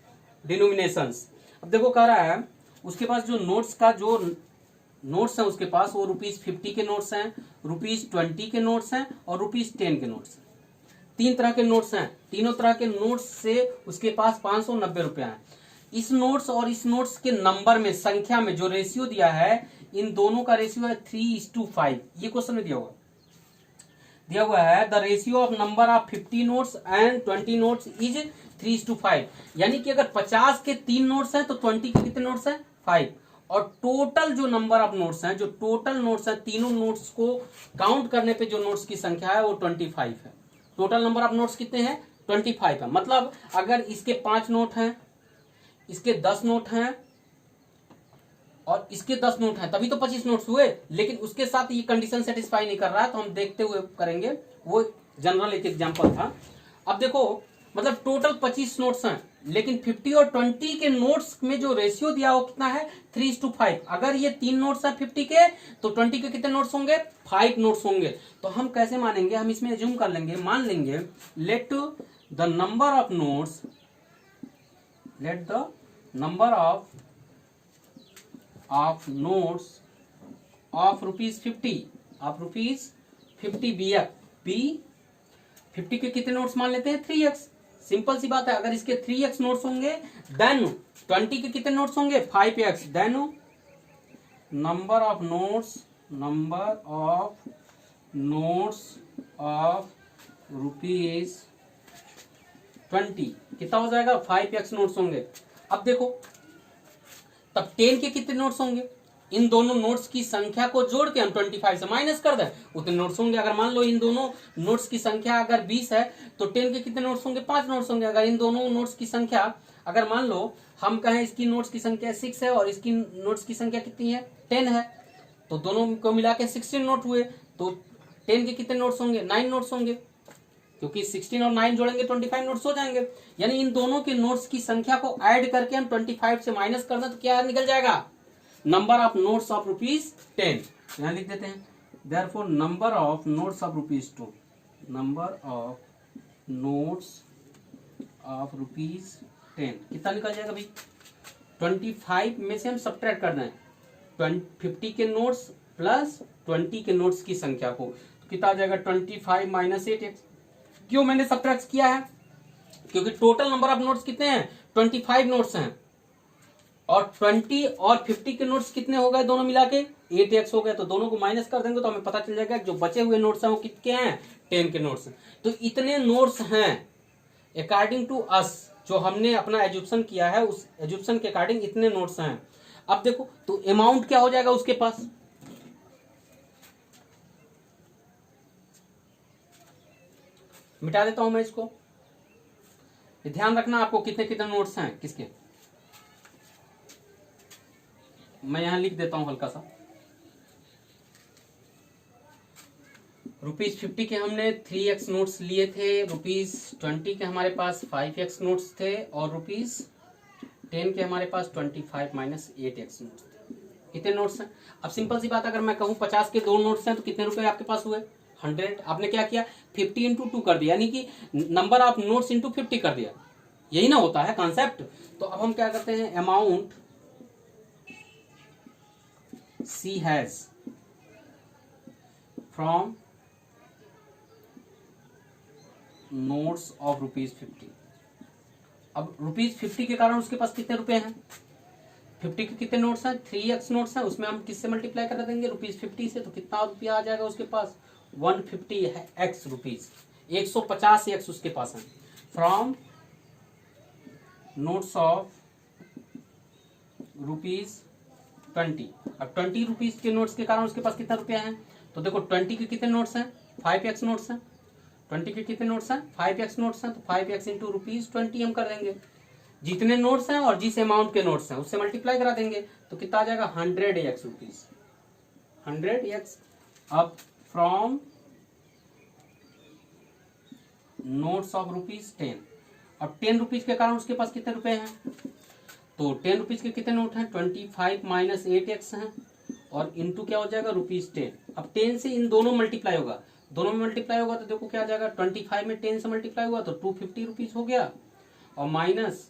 डिनोमिनेशंस। अब देखो कह रहा है उसके पास जो नोट्स है उसके पास वो ₹50 के नोट्स हैं, ₹20 के नोट्स हैं और ₹10 के नोट्स हैं। 3 तरह के नोट्स हैं। तीनों तरह के नोट्स से उसके पास ₹590 हैं। इस नोट्स और इस नोट्स के नंबर में, संख्या में जो रेशियो दिया है, इन दोनों का रेशियो है 3:5। ये क्वेश्चन में दिया हुआ है the ratio of number of 50 notes and 20 notes is 3:5। यानी कि अगर 50 के 3 नोट्स हैं तो 20 के कितने नोट्स हैं? 5। और टोटल जो नंबर ऑफ नोट्स हैं, जो टोटल नोट्स हैं, तीनों नोट्स को काउंट करने पे जो नोट्स की संख्या है वो 25 है। टोटल नंबर ऑफ नोट्स कितने हैं? 25 है। मतलब अगर इसके 5 नोट हैं, इसके 10 नोट हैं और इसके 10 नोट हैं, तभी तो 25 नोट्स हुए। लेकिन उसके साथ ये कंडीशन सेटिस्फाई नहीं कर रहा है, तो हम देखते हुए करेंगे। वो जनरल एक एग्जांपल था। अब देखो मतलब टोटल 25 नोट्स हैं, लेकिन 50 और 20 के नोट्स में जो रेशियो दिया वो कितना है? 3:5। अगर ये 3 नोट्स हैं 50 के, तो 20 के कितने नोट्स होंगे? 5 नोट्स होंगे। तो हम कैसे मानेंगे? हम इसमें एज्यूम कर लेंगे, मान लेंगे let the number of notes of ₹50 be 50 के कितने नोट्स मान लेते हैं? 3x। सिंपल सी बात है। अगर इसके 3x नोट्स होंगे देन 20 के कितने नोट्स होंगे? 5x। Then number of notes of ₹20 कितना हो जाएगा? 5x नोट्स होंगे। अब देखो तब 10 के कितने नोट्स होंगे? इन दोनों नोट्स की संख्या को जोड़ के हम 25 से माइनस कर दें, उतने नोट्स होंगे। अगर मान लो इन दोनों नोट्स की संख्या अगर 20 है तो 10 के कितने नोट्स होंगे? 5 नोट्स होंगे। अगर इन दोनों नोट्स की संख्या, अगर मान लो हम कहें इसकी नोट्स की संख्या 6 है और इसकी नोट्स की संख्या कितनी है? 10 है, तो दोनों को मिला के 16 नोट हुए। तो 10 के कितने नोट्स होंगे? 9 नोट्स होंगे, क्योंकि 16 और 9 जोड़ेंगे 25 नोट्स हो जाएंगे। यानी इन दोनों के नोट्स की संख्या को ऐड करके हम 25 से माइनस कर दें तो क्या निकल जाएगा? Number of notes of ₹10। यहां लिख देते हैं therefore number of notes of ₹2, number of notes of ₹10 कितना निकल जाएगा भाई? 25 में से हम सब्ट्रैक्ट कर दें 50 के नोट्स प्लस 20 के नोट्स की संख्या को, तो कितना आ जाएगा? 25 माइनस 8x। क्यों मैंने सब्ट्रैक्ट किया है? क्योंकि टोटल नंबर ऑफ नोट्स कितने हैं? 25 नोट्स हैं और 20 और 50 के नोट्स कितने हो गए? दोनों मिला के 8x हो गए। तो दोनों को माइनस कर देंगे तो हमें पता चल जाएगा जो बचे हुए नोट्स हैं वो कितने हैं? 10 के नोट्स हैं। तो इतने नोट्स हैं अकॉर्डिंग टू अस, जो हमने अपना एज्यूप्शन किया है उस एज्यूप्शन के अकॉर्डिंग इतने नोट्स हैं। अब देखो तो अमाउंट क्या हो जाएगा उसके पास? मिटा देता हूं मैं इसको। ध्यान रखना आपको कितने कितने नोट्स हैं किसके। मैं यहां लिख देता हूं हल्का सा। ₹50 के हमने 3x नोट्स लिए थे, ₹20 के हमारे पास 5x नोट्स थे और ₹10 के हमारे पास 25 माइनस 8x नोट्स थे। कितने नोट्स हैं? अब सिंपल सी बात, अगर मैं कहूं 50 के 2 नोट्स हैं तो कितने रुपए आपके पास हुए? 100। आपने क्या किया? 50 इंटू 2 कर दिया, यानी कि नंबर ऑफ नोट्स इंटू 50 कर दिया। यही ना होता है कॉन्सेप्ट। तो अब हम क्या करते हैं, amount she has from notes of ₹50। अब ₹50 के कारण उसके पास कितने रुपए हैं, 50 के कितने नोट्स हैं, 3x नोट्स हैं, उसमें हम किससे मल्टीप्लाई कर देंगे, ₹50 से, तो कितना रुपया आ जाएगा उसके पास, 150 है x रुपीज, 150 x उसके पास है फ्रॉम नोट्स ऑफ ₹20। अब 20 रुपीज के नोट्स के कारण उसके पास कितना रुपया है, तो देखो 20 के कितने नोट्स हैं, 5x नोट्स हैं, 20 के कितने नोट्स हैं, 5x नोट्स हैं, तो 5x इंटू ₹20 हम कर देंगे, जितने नोट्स हैं और जिस अमाउंट के नोट्स हैं उससे मल्टीप्लाई करा देंगे, तो कितना आ जाएगा 100x रुपीज, 100x। अब फ्रॉम नोट्स ऑफ ₹10। अब 10 रुपीज के कारण उसके पास कितने रुपए हैं, तो 10 रुपीज के कितने नोट हैं, 25 माइनस 8x हैं, और इंटू क्या हो जाएगा ₹10। अब 10 से इन दोनों मल्टीप्लाई होगा, दोनों में मल्टीप्लाई होगा तो देखो क्या आ जाएगा, 25 में 10 से मल्टीप्लाई हुआ तो 250 रुपीज हो गया, और माइनस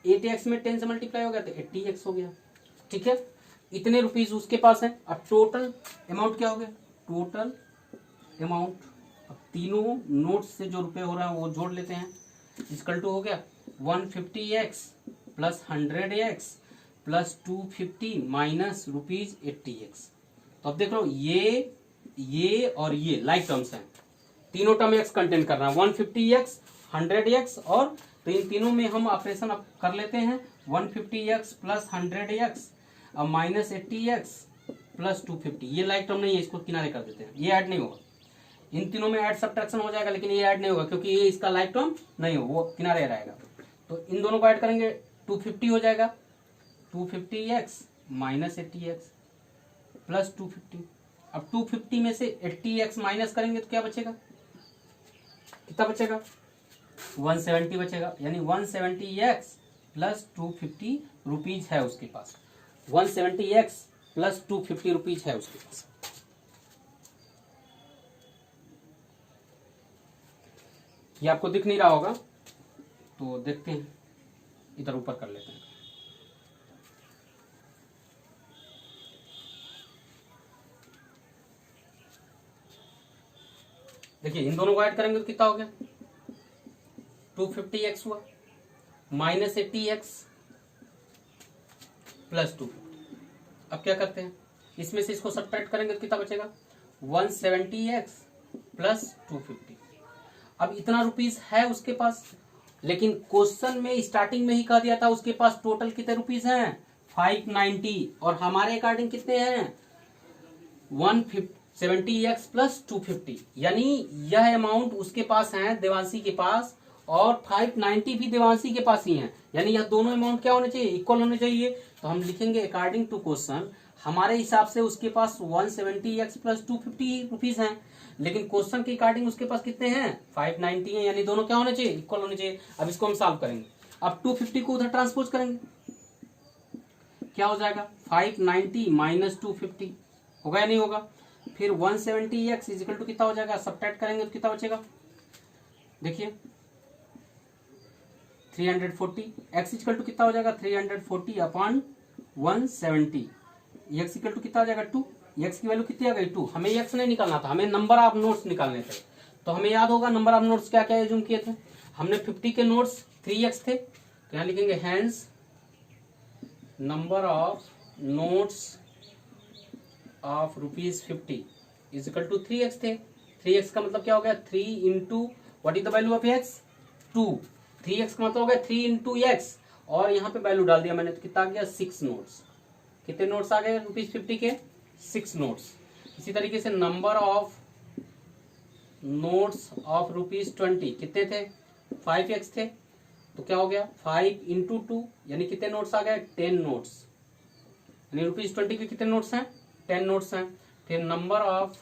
8x में 10 से मल्टीप्लाई हो गया तो 80x हो गया। ठीक है, इतने रुपीज उसके पास है। अब टोटल अमाउंट क्या हो गया, टोटल अमाउंट, अब तीनों नोट से जो रुपए हो रहा है वो जोड़ लेते हैं, इक्वल टू हो गया 150x plus 100x plus 250 minus ₹80x। तो अब देख लो ये और ये लाइक टर्म्स हैं, तीनों टर्म x कंटेन कर रहा है, 150x 100x, और तो इन तीनों में हम ऑपरेशन अब कर लेते हैं, 150x प्लस 100x अब माइनस 80x प्लस 250, ये लाइक टर्म नहीं है, इसको किनारे कर देते हैं, ये ऐड नहीं होगा, इन तीनों में ऐड सब्ट्रैक्शन हो जाएगा लेकिन ये ऐड नहीं होगा क्योंकि ये इसका लाइक टर्म नहीं हो, वो किनारे रहेगा। तो इन दोनों को ऐड करेंगे 250 हो जाएगा, 250x माइनस 80x प्लस 250। अब 250 में से 80x माइनस करेंगे तो क्या बचेगा, कितना बचेगा, 170 बचेगा, यानी 170x प्लस 250 रुपीज है उसके पास, 170x प्लस 250 रुपीज है उसके पास। ये आपको दिख नहीं रहा होगा तो देखते हैं, इधर ऊपर कर लेते हैं। देखिए इन दोनों को ऐड करेंगे तो कितना हो गया, 250x हुआ माइनस 80x प्लस 250। अब क्या करते हैं, इसमें से इसको सब्ट्रैक्ट करेंगे तो कितना बचेगा, 170x प्लस 250। अब इतना रुपीस है उसके पास, लेकिन क्वेश्चन में स्टार्टिंग में ही कह दिया था उसके पास टोटल कितने रुपीस हैं, 590, और हमारे अकॉर्डिंग कितने हैं, 170x प्लस 250, यानी यह अमाउंट उसके पास है देवांशी के पास, और 590 भी देवांशी के पास ही है, यानी यह दोनों अमाउंट क्या होने चाहिए, इक्वल होने चाहिए। तो हम लिखेंगे अकॉर्डिंग टू क्वेश्चन, हमारे हिसाब से उसके पास 170x प्लस 250 रुपीज हैं, लेकिन क्वेश्चन के अकॉर्डिंग उसके पास कितने हैं, 590 है, यानी दोनों क्या होने चाहिए, इक्वल होने चाहिए। अब इसको हम सॉल्व करेंगे, अब 250 को उधर ट्रांसपोज करेंगे, क्या हो जाएगा, 590 माइनस 250 होगा या नहीं होगा, फिर 170x इजिकल टू कितना हो जाएगा, सब्ट्रैक्ट करेंगे तो कितना बचेगा, देखिए 340, x इक्वल टू कितना हो जाएगा, 340 अपॉन 170, x इक्वल टू कितना हो जाएगा 2, x की वैल्यू कितनी आ गई 2, हमें x नहीं निकालना था, हमें नंबर ऑफ नोट्स निकालने थे। तो हमें याद होगा नंबर ऑफ नोट्स क्या क्या एज्यूम किए थे, हमने 50 के नोट्स 3x थे, तो यहाँ लिखेंगे hence number of notes of ₹50 is equal to 3x थे, 3x का मतलब क्या हो गया, 3 into what is the value of x, 2, 3x का मतलब हो गया 3 इंटू x, और यहाँ पे वैल्यू डाल दिया मैंने तो कितना आ गया 6 नोट्स, कितने नोट्स आ गए ₹50 के, 6 नोट्स। इसी तरीके से नंबर ऑफ नोट्स ऑफ ₹20 कितने थे, 5x थे, तो क्या हो गया 5 इंटू 2, यानी कितने नोट्स आ गए 10 नोट्स, यानी ₹20 के कितने नोट्स हैं, 10 नोट्स हैं। फिर नंबर ऑफ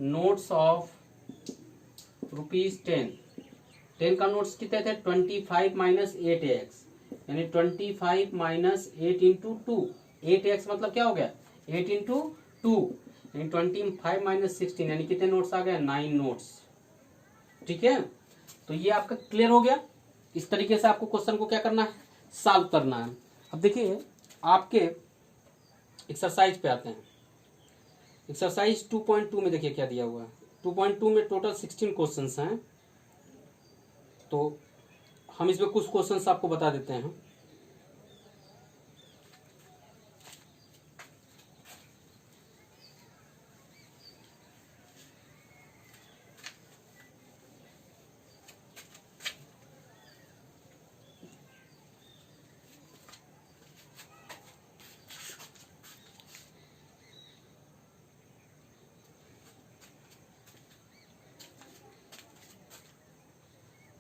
नोट्स ऑफ ₹10, 10 का नोट्स कितने थे, 25 माइनस 8x, यानी 25 माइनस 8 इंटू 2, 8x मतलब क्या हो गया 8 इंटू 2, यानी 25 माइनस 16, यानी कितने नोट्स आ गए 9 नोट्स। ठीक है, तो ये आपका क्लियर हो गया। इस तरीके से आपको क्वेश्चन को क्या करना है, सॉल्व करना है। अब देखिए आपके एक्सरसाइज पे आते हैं। एक्सरसाइज 2.2 में देखिए क्या दिया हुआ है। 2.2 में टोटल 16 क्वेश्चंस हैं, तो हम इसमें कुछ क्वेश्चंस आपको बता देते हैं।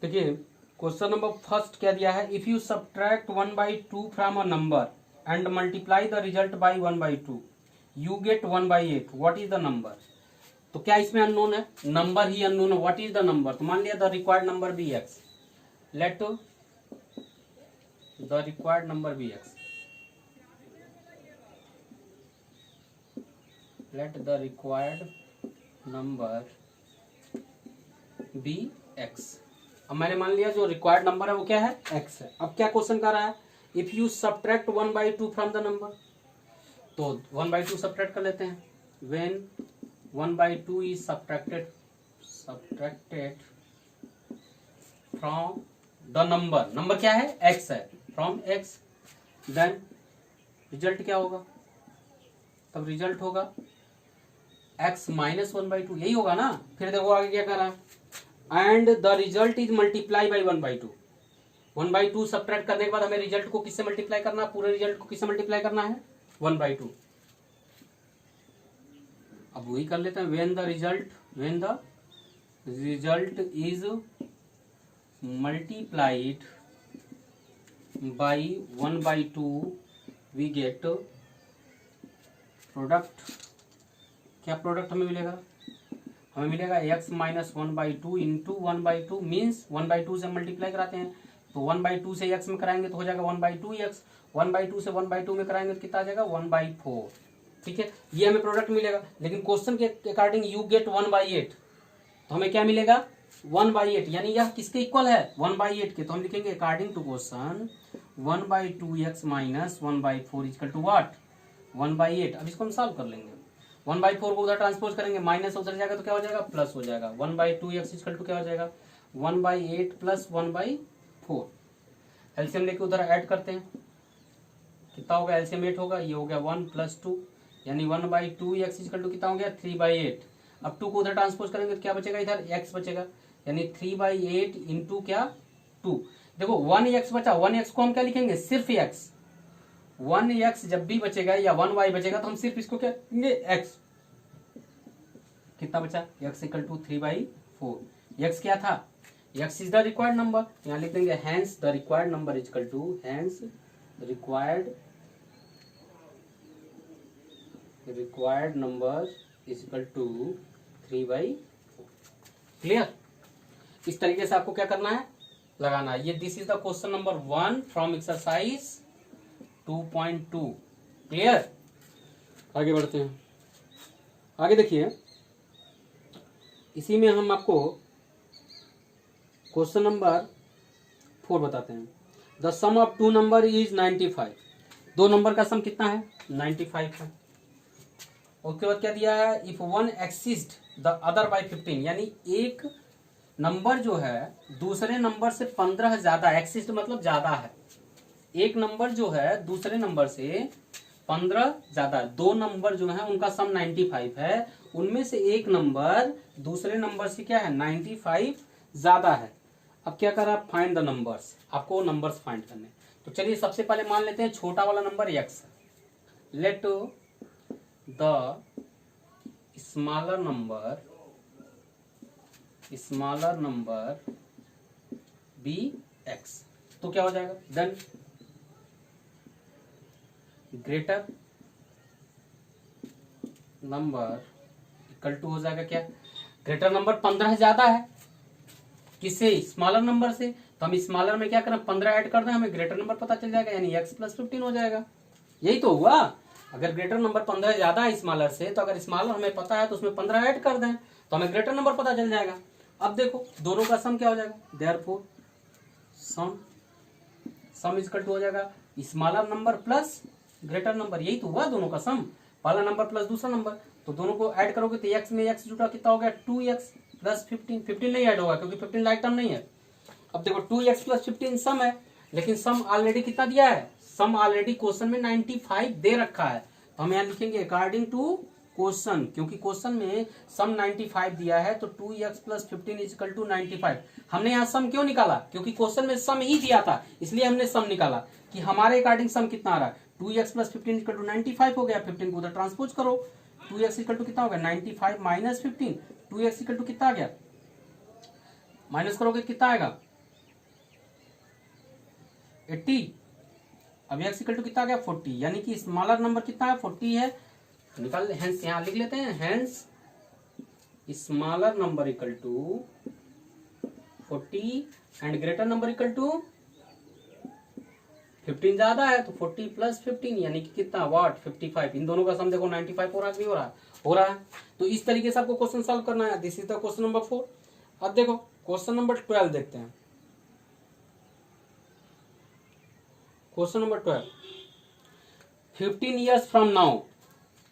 देखिए क्वेश्चन नंबर फर्स्ट क्या दिया है, if you subtract 1/2 from a number and multiply the result by 1/2 you get 1/8, what is the number. तो क्या इसमें अननोन है, नंबर ही अननोन है, व्हाट इज द नंबर। तो मान लिया the required number be X, let the required number be X, let the required number be X. अब मैंने मान लिया जो रिक्वायर्ड नंबर है वो क्या है, एक्स है। अब क्या क्वेश्चन कर रहा है, if you subtract 1/2 from the number, तो 1/2 सब्ट्रैक्ट कर लेते हैं। When 1/2 is subtracted from the number, number क्या है, एक्स है, फ्रॉम एक्स, देन रिजल्ट क्या होगा, तब रिजल्ट होगा x माइनस 1/2, यही होगा ना। फिर देखो आगे क्या कर रहा है, and the result is multiply by 1/2। 1/2 subtract करने के बाद हमें रिजल्ट को किससे मल्टीप्लाई करना है, पूरे रिजल्ट को किससे मल्टीप्लाई करना है, 1/2। अब वही कर लेते हैं, when the result is multiplied by 1/2 we get product. क्या प्रोडक्ट हमें मिलेगा, हमें मिलेगा x माइनस 1/2 इंटू 1/2 मीन्स 1/2 से मल्टीप्लाई कराते हैं, तो 1/2 से x में कराएंगे तो हो जाएगा 1/2x, 1/2 से 1/2 में कराएंगे तो कितना आ जाएगा 1/4। ठीक है, ये हमें प्रोडक्ट मिलेगा। लेकिन क्वेश्चन के अकॉर्डिंग यू गेट 1/8, तो हमें क्या मिलेगा 1/8, यानी यह किसके इक्वल है 1/8 के। तो हम लिखेंगे according to question 1/2x minus 1/4 equal to what 1/8। अब इसको हम सॉल्व कर लेंगे, 1/4 को उधर ट्रांसपोज करेंगे, माइनस उधर जाएगा तो क्या हो जाएगा प्लस हो जाएगा। 1/2x इक्वल टू क्या हो जाएगा 1/8 प्लस 1/4। एलसीएम लेके उधर ऐड करते हैं, कितना होगा एलसीएम 8 होगा, ये हो गया 1 प्लस 2, यानी 1/2x इक्वल टू कितना हो गया 3/8। अब 2 को उधर ट्रांसपोज करेंगे तो क्या बचेगा, इधर x बचेगा, यानी 3/8 इंटू क्या 2। देखो 1x बचा, 1x को हम क्या लिखेंगे सिर्फ x, 1x जब भी बचेगा या 1y बचेगा तो हम सिर्फ इसको क्या लिखेंगे x। कितना बचा x इक्वल टू 3/4। x क्या था, x is the required number, यहाँ लिख देंगे hence the required number equal to hence required number equal to 3/4। Clear, इस तरीके से आपको क्या करना है लगाना है। ये this is the question number 1 from exercise 2.2। Clear, आगे बढ़ते हैं। आगे देखिए, इसी में हम आपको क्वेश्चन नंबर 4 बताते हैं। The sum of 2 number is 95। 2 number का सम कितना है 95 है। उसके बाद क्या दिया है, if one exist the other by 15, यानी एक नंबर जो है दूसरे नंबर से 15 ज्यादा, एक्सिस्ट मतलब ज्यादा है, एक नंबर जो है दूसरे नंबर से 15 ज्यादा है। 2 नंबर जो है उनका सम 95 है, उनमें से एक नंबर दूसरे नंबर से क्या है 95 ज्यादा है। अब क्या करा, फाइंड द नंबर्स, आपको नंबर्स फाइंड करने। तो चलिए सबसे पहले मान लेते हैं छोटा वाला number x, let the smaller number be x। तो क्या हो जाएगा, then greater number equal to हो जाएगा क्या, ग्रेटर नंबर 15 ज्यादा है किससे, स्मॉलर नंबर से, तो हम स्मॉलर में क्या करें 15 ऐड कर दें, हमें ग्रेटर नंबर पता चल जाएगा, यानी x प्लस 15 हो जाएगा। यही तो हुआ, अगर ग्रेटर नंबर 15 ज्यादा है स्मॉलर से, तो अगर स्मॉलर हमें पता है तो उसमें 15 ऐड कर दें तो हमें ग्रेटर नंबर पता चल जाएगा। अब देखो दोनों का सम क्या हो जाएगा, therefore sum sum is equal to हो जाएगा smaller number plus greater number, यही तो हुआ दोनों का सम, पहला नंबर प्लस दूसरा नंबर, तो दोनों को ऐड करोगे तो x में x जुटा कितना हो गया 2x प्लस 15 नहीं ऐड होगा क्योंकि 15 लाइक टर्म नहीं है। अब देखो 2x प्लस 15 सम है, लेकिन सम ऑलरेडी कितना दिया है, सम ऑलरेडी क्वेश्चन में 95 दे रखा है, तो हम यहाँ लिखेंगे अकॉर्डिंग टू क्वेश्चन, क्योंकि क्वेश्चन में सम 95 दिया है तो 2x plus 15 is equal to 95। हमने यहाँ सम क्यों निकाला, क्योंकि क्वेश्चन में सम ही दिया था, इसलिए हमने सम निकाला कि हमारे अकॉर्डिंग सम कितना आ रहा है, 2x प्लस 15 इक्वल टू 95 हो गया, 15 को उधर ट्रांसपोज करो, 2x इक्वल टू कितना हो गया 95 माइनस 15, 2x इक्वल टू कितना आ गया, माइनस करोगे कितना आएगा 80, अब x इक्वल टू कितना आ गया 40, यानी कि स्मॉलर नंबर कितना है 40 है, निकाल हेंस यहां लिख लेते हैं, hence smaller number equal to 40 and greater number equal to 15 ज्यादा है तो 40 प्लस 15 यानी कि कितना व्हाट 55। इन दोनों का सम देखो 95 हो रहा है, नहीं हो रहा है, हो रहा है। तो इस तरीके से आपको क्वेश्चन सॉल्व करना है। This is the question number 4। अब देखो क्वेश्चन नंबर 12 देखते हैं। Question number 12, 15 years from now,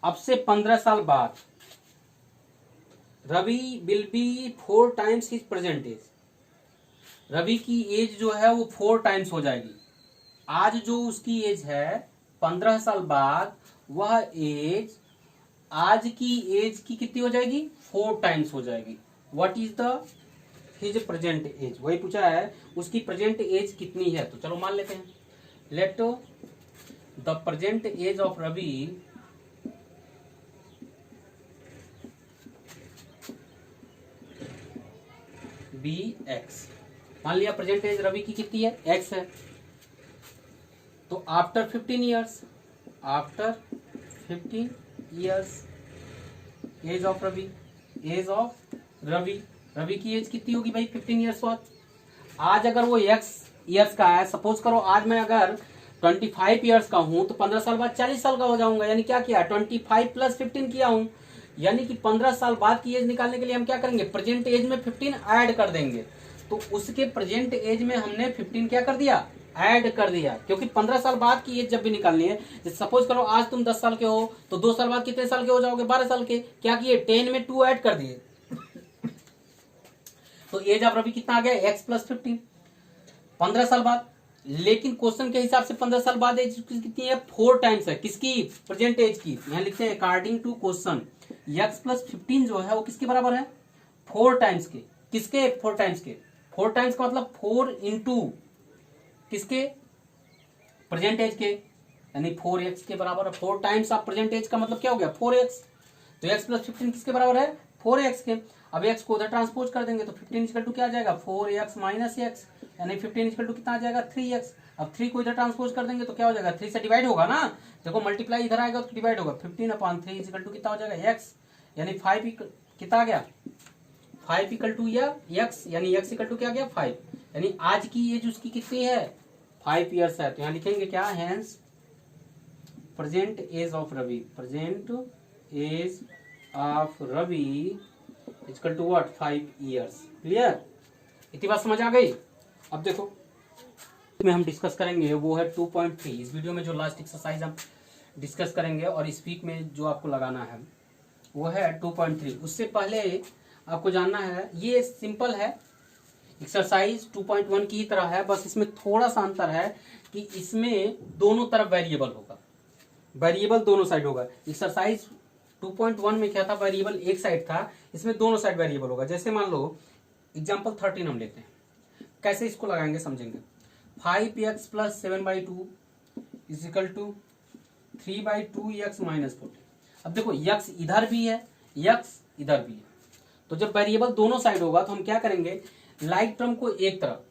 अब से 15 साल बाद, Ravi will be 4 times his present age. Ravi की एज जो है वो 4 टाइम्स हो जाएगी। आज जो उसकी एज है 15 साल बाद वह एज आज की एज की कितनी हो जाएगी 4 टाइम्स हो जाएगी। What is the his present age, वही पूछा है उसकी प्रेजेंट एज कितनी है। तो चलो मान लेते हैं, let the present age of Ravi be X. मान लिया प्रेजेंट एज रवि की कितनी है एक्स है। तो after 15 years, after 15 years age of Ravi, age of Ravi, Ravi की एज कितनी होगी भाई 15 ईयर्स बाद। आज अगर वो एक्स ईयर्स का है, सपोज करो आज मैं अगर 25 ईयर्स का हूं तो 15 साल बाद 40 साल का हो जाऊंगा। यानी क्या किया 25 प्लस 15 किया हूं, यानी कि 15 साल बाद की एज निकालने के लिए हम क्या करेंगे प्रेजेंट एज में 15 ऐड कर देंगे। तो उसके प्रेजेंट एज में हमने 15 क्या कर दिया ऐड कर दिया, क्योंकि 15 साल बाद की एज जब भी निकालनी है, सपोज करो आज तुम 10 साल के हो तो 2 साल बाद कितने साल के हो जाओगे 12 साल के। क्या किए 10 में 2 ऐड कर दिए। तो एज ऑफ रवि कितना आ गया x प्लस 15 15 साल बाद। लेकिन क्वेश्चन के हिसाब से 15 साल बाद एज कितनी है 4 टाइम्स है, किसकी प्रेजेंट एज की। यहां लिखते हैं according to question x plus 15 जो है वो किसके बराबर है 4 टाइम्स के। किसके 4 टाइम्स के, 4 टाइम्स का मतलब 4 इंटू किसके प्रेजेंट एज के, यानी 4x के बराबर है। 4 टाइम्स ऑफ प्रेजेंट एज का मतलब क्या हो गया 4x। तो x प्लस 15 किसके बराबर है 4x के। अब x को उधर ट्रांसपोज कर देंगे तो 15 इक्वल टू क्या आ जाएगा 4x माइनस x, यानी 15 इक्वल टू कितना आ जाएगा 3x। अब 3 को इधर ट्रांसपोज कर देंगे तो क्या हो जाएगा 3 से डिवाइड होगा ना, देखो मल्टीप्लाई इधर आएगा तो डिवाइड होगा। 15/3 इक्वल टू कितना हो जाएगा x, यानी 5 कितना आ गया 5 इक्वल टू या x, यानी x इक्वल टू क्या आ गया 5, यानी आज की एज उसकी कितनी है 5 ईयर्स है। तो यहाँ लिखेंगे क्या hence present age of Ravi, present age of Ravi equal to what 5 years. Clear, इतनी बात समझ आ गई। अब देखो में हम डिस्कस करेंगे वो है 2.3। इस वीडियो में जो लास्ट एक्सरसाइज हम डिस्कस करेंगे और इस वीक में जो आपको लगाना है वो है 2.3। उससे पहले आपको जानना है, ये सिंपल है एक्सरसाइज 2.1 की तरह है, बस इसमें थोड़ा सा अंतर है कि इसमें दोनों तरफ वेरिएबल होगा, वेरिएबल दोनों साइड होगा। एक्सरसाइज 2.1 में क्या था वेरिएबल एक साइड था, इसमें दोनों साइड वेरिएबल होगा। जैसे मान लो एग्जांपल 13 हम लेते हैं, कैसे इसको लगाएंगे समझेंगे। 5x plus 7/2 is equal to 3/2x minus 40। अब देखो x इधर भी है x इधर भी है, तो जब वेरिएबल दोनों साइड होगा तो हम क्या करेंगे लाइक टर्म को एक तरफ,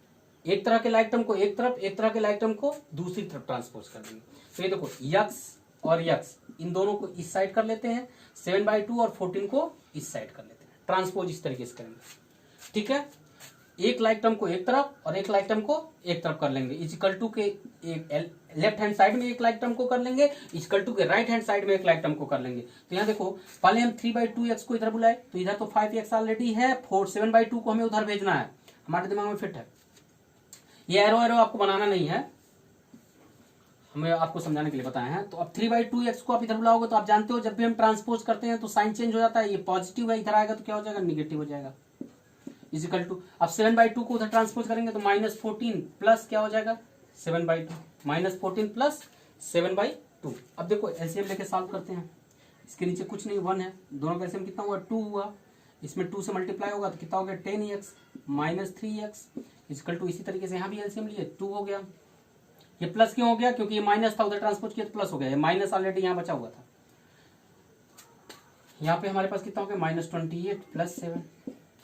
एक तरह के लाइक टर्म को एक तरफ, एक तरह के लाइक टर्म को दूसरी तरफ ट्रांसपोज कर देंगे। तो ये देखो x और x इन दोनों को इस साइड कर लेते हैं, 7/2 और 14 को इस साइड कर लेते हैं, ट्रांसपोज इस तरीके से करेंगे। ठीक है, एक लाइक टर्म को एक तरफ और एक लाइक टर्म को एक तरफ कर लेंगे। इक्वल टू के लेफ्ट हैंड साइड में एक लाइक टर्म को कर लेंगे, इक्वल टू के राइट हैंड साइड में एक लाइक टर्म को कर लेंगे। तो यहाँ देखो पहले हम 3/2x को इधर बुलाए तो इधर तो 5x ऑलरेडी है, 7/2 को हमें उधर भेजना है, हमारे दिमाग में फिट है। ये एरो एरो आपको बनाना नहीं है, हमें आपको समझाने के लिए बताए हैं। तो अब 3/2x को आप इधर बुलाओगे तो आप जानते हो जब भी हम ट्रांसपोज करते हैं तो साइन चेंज हो जाता है, ये पॉजिटिव है, इधर आएगा तो क्या हो जाएगा, निगेटिव हो जाएगा। इज इक्वल टू अब 7/2 को उधर ट्रांसपोज करेंगे तो -14 प्लस क्या हो जाएगा 7/2, -14 प्लस 7/2। अब देखो एलसीएम लेके सॉल्व करते हैं, इसके नीचे कुछ नहीं 1 है, दोनों का एलसीएम कितना हुआ 2 हुआ, इसमें 2 से मल्टीप्लाई होगा तो कितना हो गया 10x - 3x इक्वल टू, इसी तरीके से यहाँ भी एलसीएम लिए 2 हो गया। ये प्लस क्यों हो गया, क्योंकि ये माइनस था, उधर ट्रांसपोज किया तो प्लस हो गया, ये माइनस ऑलरेडी यहाँ बचा हुआ था। यहाँ पे हमारे पास कितना हो गया -28 प्लस 7।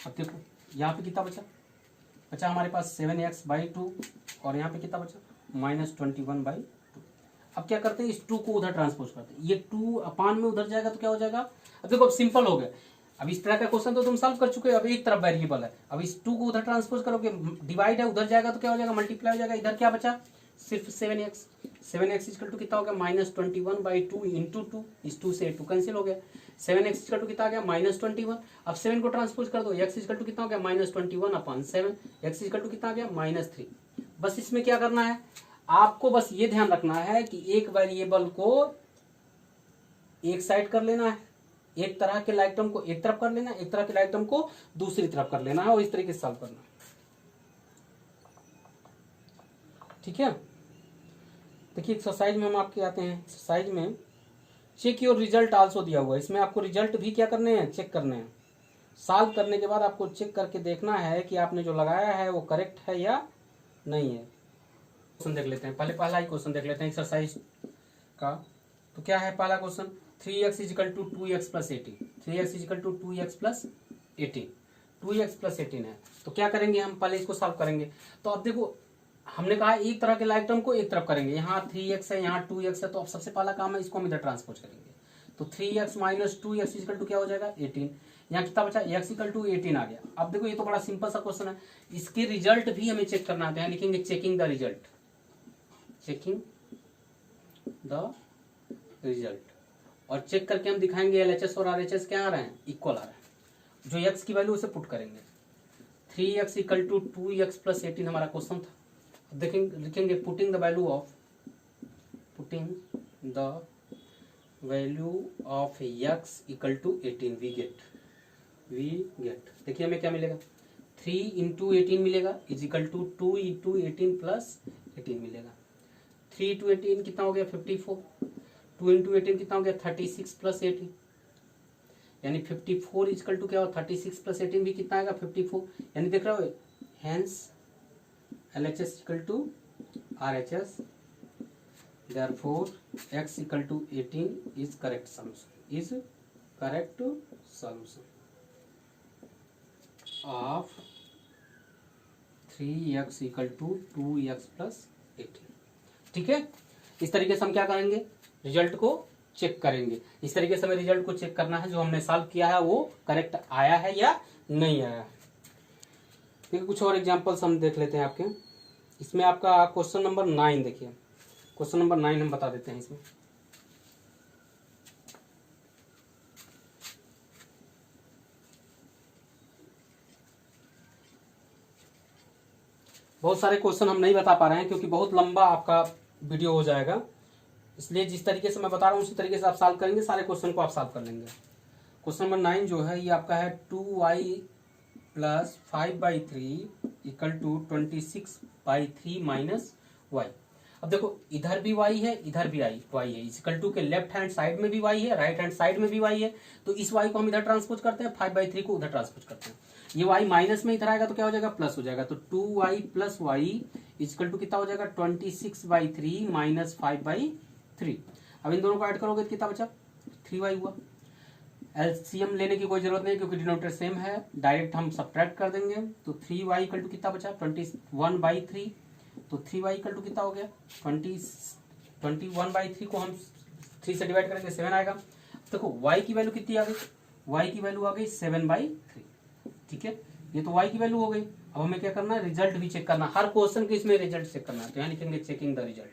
अब देखो यहाँ पे कितना बचा, बचा हमारे पास 7x/2 और यहाँ पे कितना बचा -21/2। अब क्या करते हैं, इस 2 को उधर ट्रांसपोज करते हैं, ये 2 अपान में उधर जाएगा तो क्या हो जाएगा। अब देखो अब सिंपल हो गया, अब इस तरह का क्वेश्चन तो तुम सॉल्व कर चुके हो। अब एक तरफ वेरिएबल है, अब इस 2 को उधर ट्रांसपोज करोगे, डिवाइड है उधर जाएगा तो क्या हो जाएगा मल्टीप्लाई हो जाएगा, इधर क्या बचा सिर्फ 7x इक्वल टू कितना हो गया -21/2 इंटू 2, इस 2 से 2 कैंसिल हो गया, 7x इक्वल टू कितना आ गया -21। अब 7 को ट्रांसपोज कर दो, x इक्वल टू कितना हो गया -21/7, x इक्वल टू कितना आ गया -3। बस इसमें क्या करना है आपको, बस ये ध्यान रखना है कि एक वेरिएबल को एक साइड कर लेना है, एक तरह के लाइक टर्म को एक तरफ कर लेना है, एक तरह के लाइक टर्म को दूसरी तरफ कर लेना है और इस तरीके से सॉल्व करना है। ठीक है, देखिए एक्सरसाइज में हम आपके आते हैं, एक्सरसाइज में चेक योर रिजल्ट आल्सो दिया हुआ है, इसमें आपको रिजल्ट भी क्या करने हैं चेक करने हैं। सॉल्व करने के बाद आपको चेक करके देखना है कि आपने जो लगाया है वो करेक्ट है या नहीं है। क्वेश्चन देख लेते हैं, पहला ही क्वेश्चन देख लेते हैं एक्सरसाइज का। तो क्या है पहला question, 3x equal to 2x plus 18, 3x equal to 2x plus 18, 2x plus 18 है। तो क्या करेंगे हम, पहले इसको सॉल्व करेंगे। तो अब देखो हमने कहा एक तरह के लाइक टर्म को एक तरफ करेंगे, यहाँ 3x है यहाँ 2x है, तो अब सबसे पहला काम है इसको हम इधर ट्रांसपोज करेंगे। तो 3x - 2x इक्वल टू क्या हो जाएगा 18, यहाँ कितना बचा x इक्वल टू 18 आ गया। अब देखो ये तो बड़ा सिंपल सा क्वेश्चन है, इसके रिजल्ट भी हमें चेक करना है, लिखेंगे checking the result, checking the result, और चेक करके हम दिखाएंगे LHS और RHS क्या आ रहे हैं इक्वल आ रहे हैं। जो x की वैल्यू उसे पुट करेंगे, 3x equal to 2x plus 18 हमारा क्वेश्चन था। देखेंगे लिखेंगे putting the value of x equal to 18 we get देखिए हमें क्या मिलेगा 3 इंटू 18 मिलेगा is equal to 2 into 18 plus 18 मिलेगा। 3 इंटू 18 कितना हो गया 54, 2 इंटू 18 कितना हो गया 36 प्लस 18, यानी 54 इज इक्वल टू क्या हो 36 प्लस 18 भी कितना आएगा 54, यानी देख रहे हो hence LHS equal to RHS, therefore x equal to 18 is correct solution of 3x equal to 2x plus 18। ठीक है, इस तरीके से हम क्या करेंगे रिजल्ट को चेक करेंगे, इस तरीके से हमें रिजल्ट को चेक करना है जो हमने सॉल्व किया है वो करेक्ट आया है या नहीं आया। देखिए कुछ और एग्जांपल्स हम देख लेते हैं आपके, इसमें आपका क्वेश्चन नंबर 9 देखिए, क्वेश्चन नंबर 9 हम बता देते हैं इसमें। बहुत सारे क्वेश्चन हम नहीं बता पा रहे हैं क्योंकि बहुत लंबा आपका वीडियो हो जाएगा, इसलिए जिस तरीके से मैं बता रहा हूँ उसी तरीके से आप सॉल्व करेंगे, सारे क्वेश्चन को आप सॉल्व कर लेंगे। क्वेश्चन नंबर 9 जो है ये आपका है 2y plus 5/3 equal to 26/3 minus y। अब देखो इधर भी y है इधर भी y है, इक्वल टू के लेफ्ट हैंड साइड में भी y है राइट हैंड साइड में भी y है, तो इस y को हम इधर ट्रांसपोज करते हैं, 5/3 को उधर ट्रांसपोज करते हैं, ये y माइनस में इधर आएगा तो क्या हो जाएगा प्लस हो जाएगा, तो 2y plus y equal to कितना हो जाएगा 26/3 माइनस 5/3। अब इन दोनों को ऐड करोगे तो कितना बचा 3y हुआ। एलसीएम लेने की कोई जरूरत नहीं क्योंकि डिनोमिनेटर सेम है, डायरेक्ट हम सब्ट्रैक्ट कर देंगे, तो 3y इक्वल टू कितना बचा 21/3, तो 3y इक्वल टू कितना हो गया 21/3 को हम 3 से डिवाइड करेंगे 7 आएगा। देखो y की वैल्यू कितनी आ गई, y की वैल्यू आ गई 7/3। ठीक है, ये तो y की वैल्यू हो गई। अब हमें क्या करना है रिजल्ट भी चेक करना, हर क्वेश्चन के इसमें रिजल्ट चेक करना है, तो यहाँ लिखेंगे checking the result.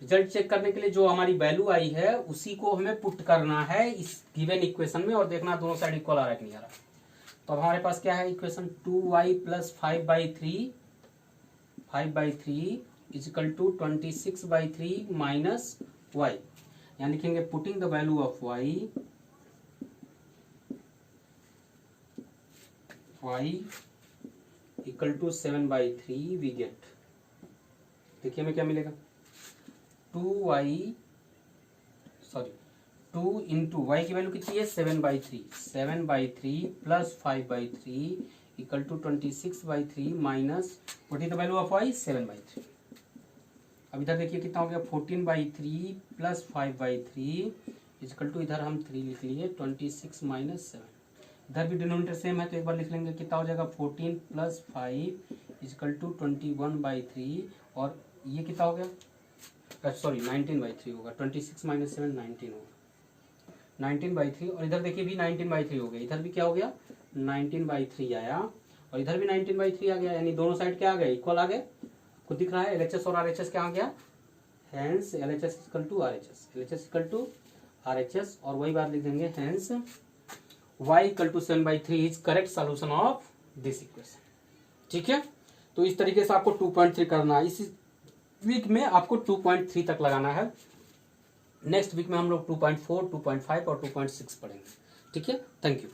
Result check करने के लिए जो हमारी वैल्यू आई है उसी को हमें पुट करना है इस गिवन इक्वेशन में और देखना दोनों साइड इक्वल आ रहा है कि नहीं आ रहा। तो अब हमारे पास क्या है equation 2y plus 5/3 is equal to 26/3 minus y। यहाँ लिखेंगे putting the value of y equal to 7/3 we get, देखिए हमें क्या मिलेगा 2 इंटू वाई की वैल्यू कितनी है 7/3 plus 5/3 equal to 26/3 minus what is the value of Y 7/3। अब इधर देखिए कितना हो गया 14/3 प्लस 5/3 इक्वल टू इधर हम 3 लिख लिए 26 माइनस 7। इधर भी डिनोमिनेटर सेम है तो एक बार लिख लेंगे कितना हो जाएगा 14 प्लस 5 इक्वल टू 21/3 और ये कितना हो गया सॉरी 19/3 होगा 26 माइनस 7 19 होगा 19/3 और इधर देखिए भी 19/3 हो गया, इधर भी क्या हो गया 19/3 आया और इधर भी 19/3 आ गया, यानी दोनों साइड क्या आ गया इक्वल आ गए। खुद दिख रहा है LHS और RHS क्या आ गया, hence LHS equal to RHS और वही बात लिख देंगे hence y equal to 7/3 is correct solution of this equation. ठीक है, तो इस तरीके से आपको 2.3 करना है। इस वीक में आपको 2.3 तक लगाना है। नेक्स्ट वीक में हम लोग 2.4, 2.5 और 2.6 पढ़ेंगे। ठीक है, थैंक यू।